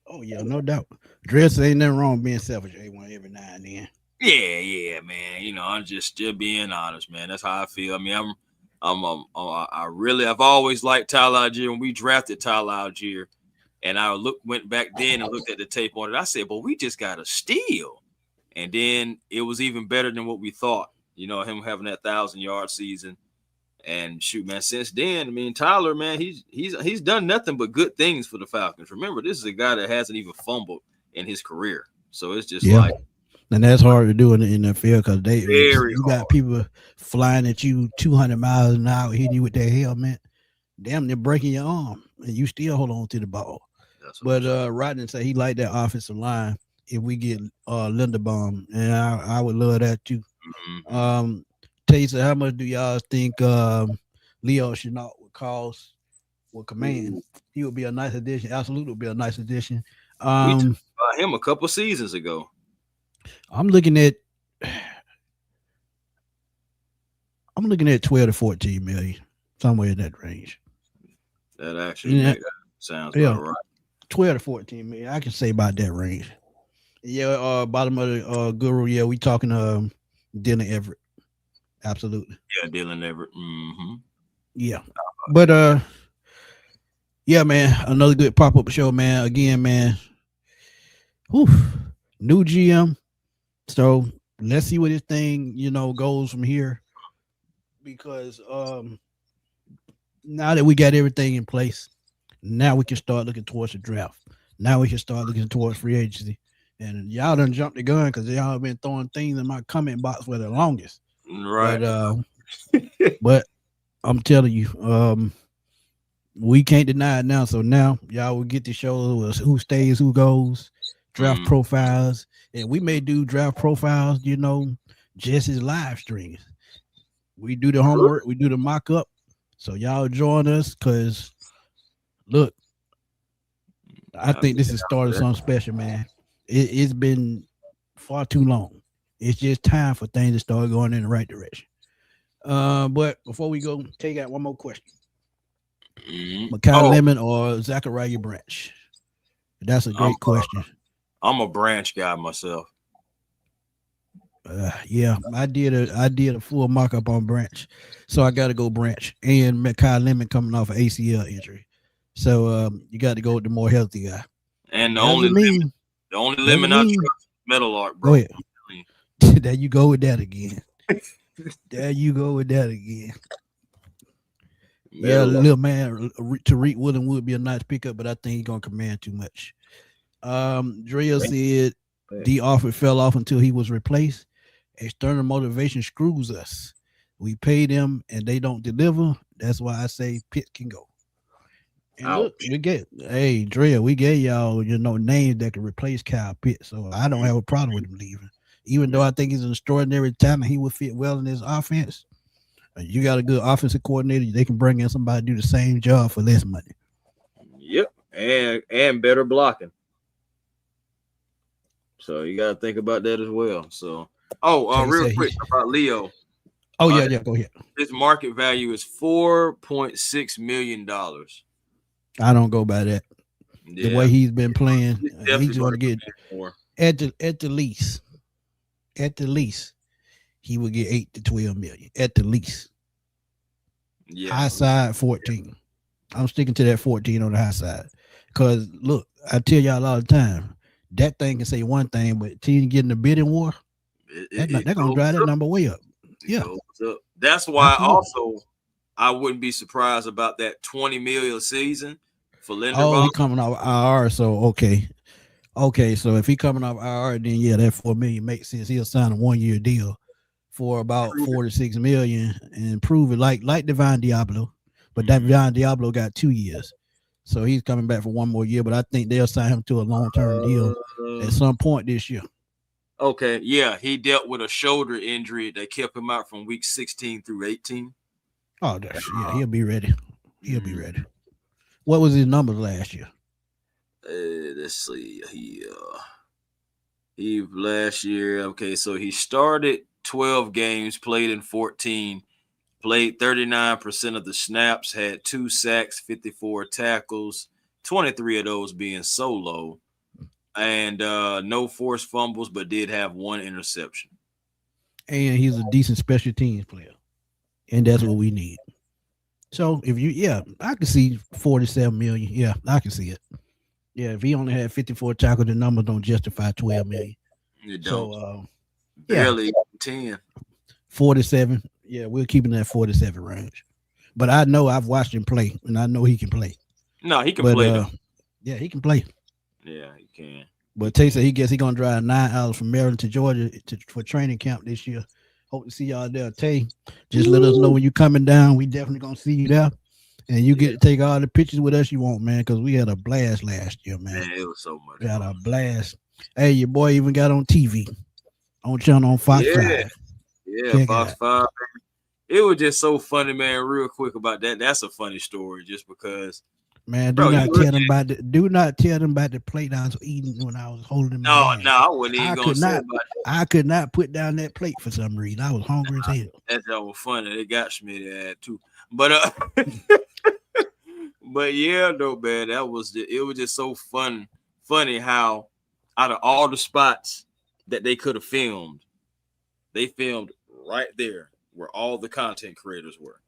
S1: Oh yeah, no doubt. Dress ain't nothing wrong being selfish. A1 every now and then.
S2: Yeah, man. I'm just being honest, man. That's how I feel. I mean, I've always liked Tyler Algier. When we drafted Tyler Algier, and I went back then and looked at the tape on it, I said, "But we just got a steal," and then it was even better than what we thought. Him having that 1,000-yard season, and shoot, man. Since then, I mean, Tyler, man, he's done nothing but good things for the Falcons. Remember, this is a guy that hasn't even fumbled in his career, so it's just like.
S1: And that's hard to do in the NFL because
S2: you
S1: got people flying at you 200 miles an hour, hitting you with their helmet. Damn, they're breaking your arm, and you still hold on to the ball. But Rodney said he liked that offensive line if we get Linderbaum, and I would love that too.
S2: Mm-hmm.
S1: Taser, how much do y'all think Leo Chenault would command? Ooh. He would be a nice addition. Absolutely would be a nice addition.
S2: We talked about him a couple seasons ago.
S1: I'm looking at 12 to 14 million, somewhere in that range.
S2: That actually sounds about right.
S1: 12 to 14 million. I can say about that range. Yeah, bottom of the guru. Yeah, we talking Dylan Everett. Absolutely.
S2: Yeah, Dylan Everett. Mm-hmm.
S1: Yeah. But yeah, man, another good pop-up show, man. Again, man. Whew. New GM. So let's see where this thing, goes from here. Because now that we got everything in place, now we can start looking towards the draft. Now we can start looking towards free agency. And y'all done jumped the gun because y'all have been throwing things in my comment box for the longest.
S2: Right.
S1: But I'm telling you, we can't deny it now. So now y'all will get to show us who stays, who goes, draft profiles. And we may do draft profiles, just as live streams. We do the homework, we do the mock-up. So y'all join us because, look, I think this has started something special, man. It's been far too long. It's just time for things to start going in the right direction. But before we go, take out one more question. Makai Lemon or Zachariah Branch? That's a great question.
S2: I'm a Branch guy myself.
S1: Yeah, I did a full mock-up on Branch, so I got to go Branch. And Makai Lemon coming off an ACL injury, so you got to go with the more healthy guy.
S2: And the only lemon I trust, Metal Art, bro.
S1: Go ahead. There you go with that again. Yeah, little man, Tariq Woolen would be a nice pickup, but I think he's gonna command too much. Drea said the offer fell off until he was replaced. External motivation screws us. We pay them and they don't deliver. That's why I say Pitt can go. And look, Drea, we gave y'all, names that could replace Kyle Pitt. So I don't have a problem with him leaving. Even though I think he's an extraordinary talent, he would fit well in his offense. You got a good offensive coordinator, they can bring in somebody to do the same job for less money.
S2: Yep, and better blocking. So you got to think about that as well. So, real quick about Leo.
S1: Oh yeah, go ahead.
S2: His market value is $4.6 million.
S1: I don't go by that. Yeah. The way he's been playing, he's going to get more. At the least, he would get 8 to 12 million at the least. Yeah, high side 14. I'm sticking to that 14 on the high side because look, I tell y'all all the time, that thing can say one thing, but team getting the bidding war, they're gonna drive that number way up. Yeah,
S2: that's why also I wouldn't be surprised about that 20 million a season for Linderbaum.
S1: Oh, he coming off IR, so okay. So if he coming off IR, then yeah, that 4 million makes sense. He'll sign a 1-year deal for about 4 to 6 million and prove it like Devon Diablo, but that Devon Diablo got 2 years, so he's coming back for 1 more year. But I think they'll sign him to a long-term deal at some point this year.
S2: Okay, yeah, he dealt with a shoulder injury that kept him out from week 16 through 18.
S1: Oh, he'll be ready. He'll be ready. What was his numbers last year?
S2: Let's see. He last year. Okay, so he started 12 games, played in 14, Played 39% of the snaps, had 2 sacks, 54 tackles, 23 of those being solo, and no forced fumbles, but did have 1 interception.
S1: And he's a decent special teams player, and that's what we need. So if I can see 47 million. Yeah, I can see it. Yeah, if he only had 54 tackles, the numbers don't justify 12 million.
S2: You don't.
S1: So
S2: Barely 10.
S1: 47. Yeah, we're keeping that 47 range. But I know I've watched him play, and I know he can play.
S2: No, he can play.
S1: Yeah, he can play.
S2: Yeah, he can.
S1: But Tate said he's gonna drive 9 hours from Maryland to Georgia for training camp this year. Hope to see y'all there. Tay, just let us know when you're coming down. We definitely gonna see you there. And you get to take all the pictures with us you want, man, because we had a blast last year, man.
S2: Man, it was so much.
S1: We had a blast. Hey, your boy even got on TV, on Fox 5.
S2: Yeah, Fox 5. It was just so funny, man. Real quick about that. That's a funny story, just because.
S1: Man, do not tell them about the plate I was eating when I was holding them.
S2: No, I wasn't even gonna say about that.
S1: I could not put down that plate for some reason. I was hungry as hell.
S2: That was funny. They got Smitty at too. But but yeah, though, man, it was just so funny how out of all the spots that they could have filmed, they filmed right there where all the content creators were.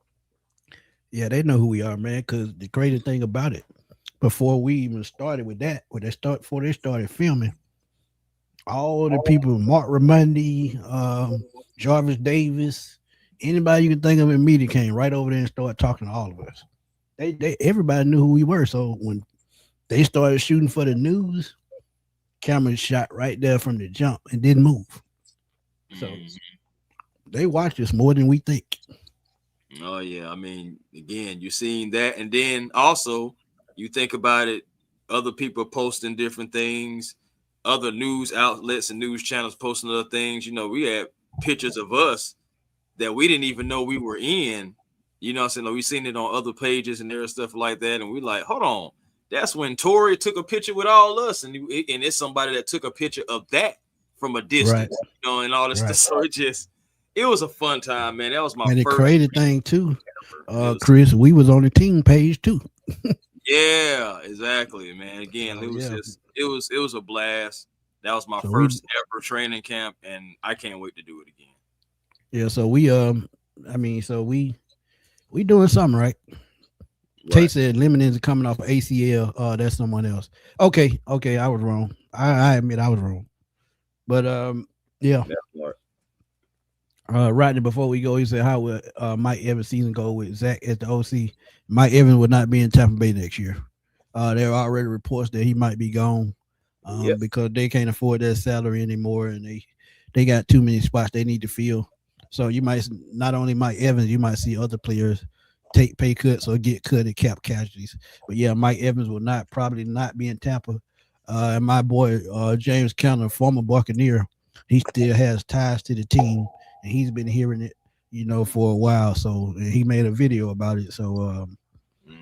S1: Yeah, they know who we are, man. Because the crazy thing about it, before we even started with that, before they started filming, all the people, Mark Ramundi, Jarvis Davis, anybody you can think of in media came right over there and started talking to all of us. Everybody knew who we were. So when they started shooting for the news, camera shot right there from the jump and didn't move. So they watched us more than we think.
S2: Oh yeah, I mean, again, you're seeing that, and then also you think about it, other people posting different things, other news outlets and news channels posting other things. You know, we had pictures of us that we didn't even know we were in. You know what I'm saying? Like, we seen it on other pages and there was stuff like that, and we like, hold on, that's when Tori took a picture with all us, and it's somebody that took a picture of that from a distance, you know, and all this stuff. So it was a fun time, man. That was my first.
S1: Crazy thing too, Chris, we was on the team page too.
S2: Yeah, exactly, man. Again, it was a blast. That was my first ever training camp, and I can't wait to do it again.
S1: Yeah, so we doing something right. Tate said Lemonade is coming off of ACL. That's someone else. Okay, I was wrong. I admit I was wrong. But yeah. Right before we go, he said, how will Mike Evans' season go with Zach as the OC? Mike Evans would not be in Tampa Bay next year. There are already reports that he might be gone because they can't afford that salary anymore, and they got too many spots they need to fill. So you might not only Mike Evans, you might see other players take pay cuts or get cut at cap casualties. But yeah, Mike Evans will probably not be in Tampa. And my boy James Conner, former Buccaneer, he still has ties to the team. And he's been hearing it, you know, for a while. So he made a video about it. So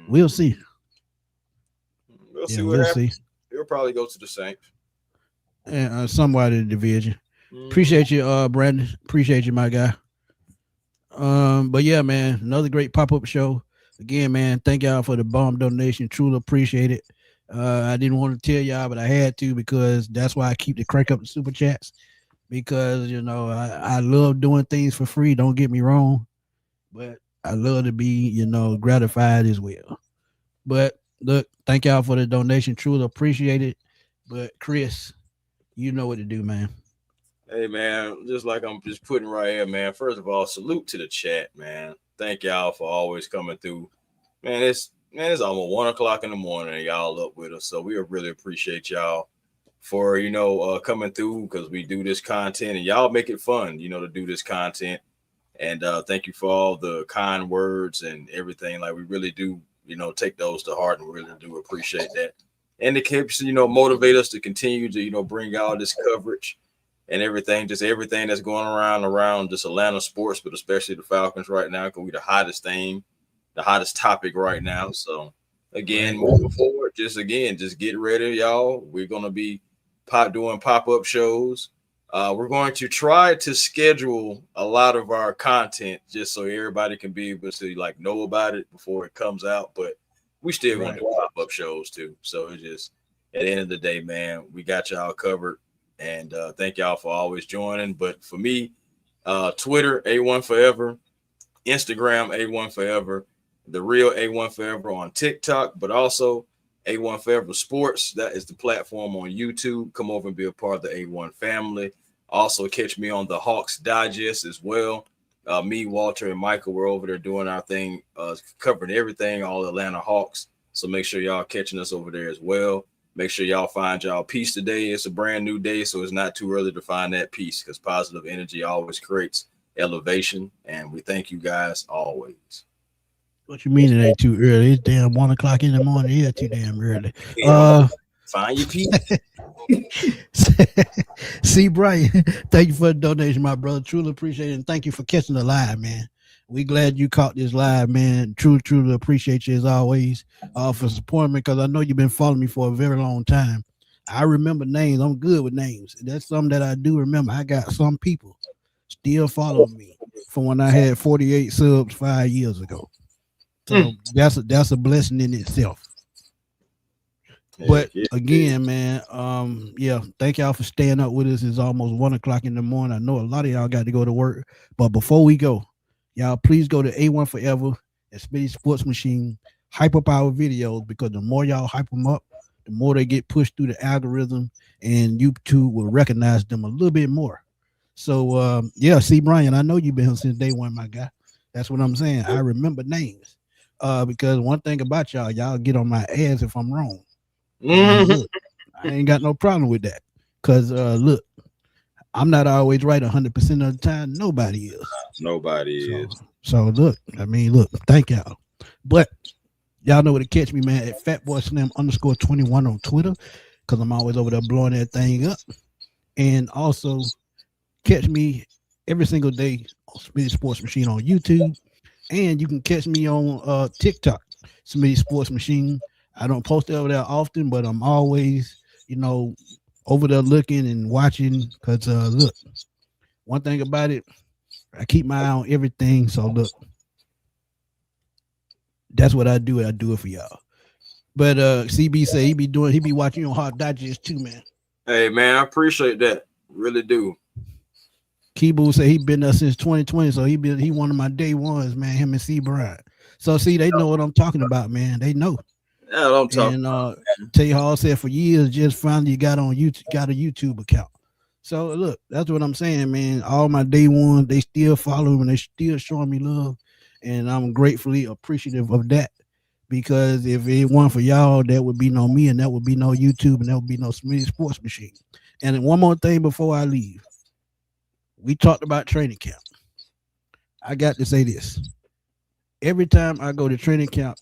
S1: we'll see.
S2: We'll see what happens. He'll probably go to the Saints.
S1: And somewhat in the division. Appreciate you, Brandon. Appreciate you, my guy. But yeah, man, another great pop-up show. Again, man, thank y'all for the bomb donation. Truly appreciate it. I didn't want to tell y'all, but I had to because that's why I keep the crank up the super chats. Because, you know, I love doing things for free. Don't get me wrong. But I love to be, you know, gratified as well. But look, thank y'all for the donation. Truly appreciate it. But Chris, you know what to do, man.
S2: Hey, man, just like I'm just putting right here, man. First of all, salute to the chat, man. Thank y'all for always coming through. Man, it's almost 1 o'clock in the morning and y'all up with us. So we really appreciate y'all for, you know, coming through because we do this content and y'all make it fun, you know, to do this content. And thank you for all the kind words and everything. Like, we really do, you know, take those to heart and we really do appreciate that. And it keeps, you know, motivate us to continue to, you know, bring out this coverage and everything, just everything that's going around just Atlanta sports, but especially the Falcons right now, because we're the hottest thing, the hottest topic right now. So again, moving forward, just get ready, y'all. We're going to be doing pop-up shows. We're going to try to schedule a lot of our content just so everybody can be able to like know about it before it comes out. But we still going to do pop-up shows too. So it's just at the end of the day, man, we got y'all covered. And thank y'all for always joining. But for me, Twitter, A1 Forever, Instagram, A1 Forever, the real A1 Forever on TikTok, but also A1 Forever Sports. That is the platform on YouTube. Come over and be a part of the A1 family. Also catch me on the Hawks Digest as well. Me, Walter, and Michael were over there doing our thing, covering everything, all Atlanta Hawks. So make sure y'all catching us over there as well. Make sure y'all find y'all peace today. It's a brand new day, so it's not too early to find that peace because positive energy always creates elevation. And we thank you guys always.
S1: What you mean it ain't too early? It's damn 1 o'clock in the morning. Yeah, too damn early.
S2: Find your peace.
S1: See, Brian, thank you for the donation, my brother. Truly appreciate it. And thank you for catching the live, man. We glad you caught this live, man. Truly appreciate you as always for supporting me because I know you've been following me for a very long time. I remember names. I'm good with names. That's something that I do remember. I got some people still following me from when I had 48 subs 5 years ago. So that's a blessing in itself. But again, man, thank y'all for staying up with us. It's almost 1 o'clock in the morning. I know a lot of y'all got to go to work, but before we go, y'all please go to A1 Forever and Smitty Sports Machine. Hype up our videos because the more y'all hype them up, the more they get pushed through the algorithm, and YouTube will recognize them a little bit more. So see, Brian, I know you've been here since day one, my guy. That's what I'm saying. I remember names because one thing about y'all get on my ass if I'm wrong. Look, I ain't got no problem with that because look, I'm not always right 100% of the time. Nobody is.
S2: Is.
S1: So look, thank y'all. But y'all know where to catch me, man, at FatBoySlim_21 on Twitter because I'm always over there blowing that thing up. And also catch me every single day on Smitty Sports Machine on YouTube. And you can catch me on TikTok, Smitty Sports Machine. I don't post over there often, but I'm always, over there looking and watching because, look, one thing about it, I keep my eye on everything. So, look, that's what I do. I do it for y'all. But CB say he be watching you on Hot Digest too, man.
S2: Hey, man, I appreciate that. Really do.
S1: Kibu say he been there since 2020, so he one of my day ones, man. Him and C. Bryant. So see, they know what I'm talking about, man. They know.
S2: Yeah, don't talk.
S1: And Tay Hall said for years, just finally got a YouTube account. So look, that's what I'm saying, man. All my day ones, they still follow me, and they still showing me love, and I'm gratefully appreciative of that. Because if it weren't for y'all, there would be no me, and there would be no YouTube, and there would be no Smitty Sports Machine. And then one more thing before I leave. We talked about training camp. I got to say this. Every time I go to training camp,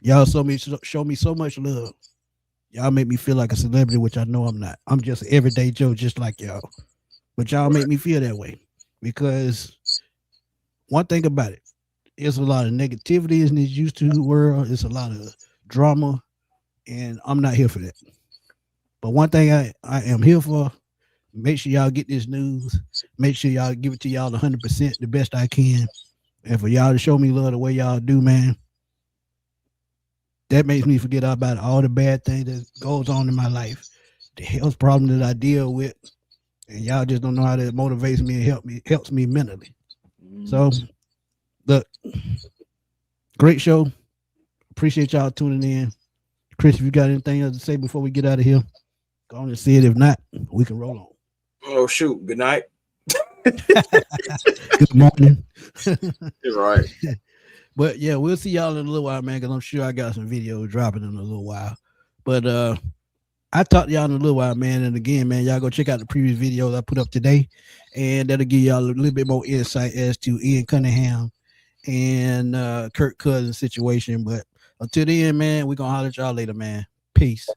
S1: y'all show me so much love. Y'all make me feel like a celebrity, which I know I'm not. I'm just an everyday Joe, just like y'all. But y'all make me feel that way. Because one thing about it, there's a lot of negativity in this YouTube world. It's a lot of drama. And I'm not here for that. But one thing I am here for, make sure y'all get this news. Make sure y'all give it to y'all 100% the best I can. And for y'all to show me love the way y'all do, man, that makes me forget about all the bad things that goes on in my life, the health problem that I deal with, and y'all just don't know how that motivates me and helps me mentally. So, look, great show. Appreciate y'all tuning in. Chris, if you got anything else to say before we get out of here, go on and say it. If not, we can roll on.
S2: Oh, shoot. Good night.
S1: Good morning.
S2: You're right.
S1: But yeah, we'll see y'all in a little while, man, because I'm sure I got some videos dropping in a little while. But I talk to y'all in a little while, man. And again, man, y'all go check out the previous videos I put up today. And that'll give y'all a little bit more insight as to Ian Cunningham and Kirk Cousins situation. But until then, man, we're going to holler at y'all later, man. Peace.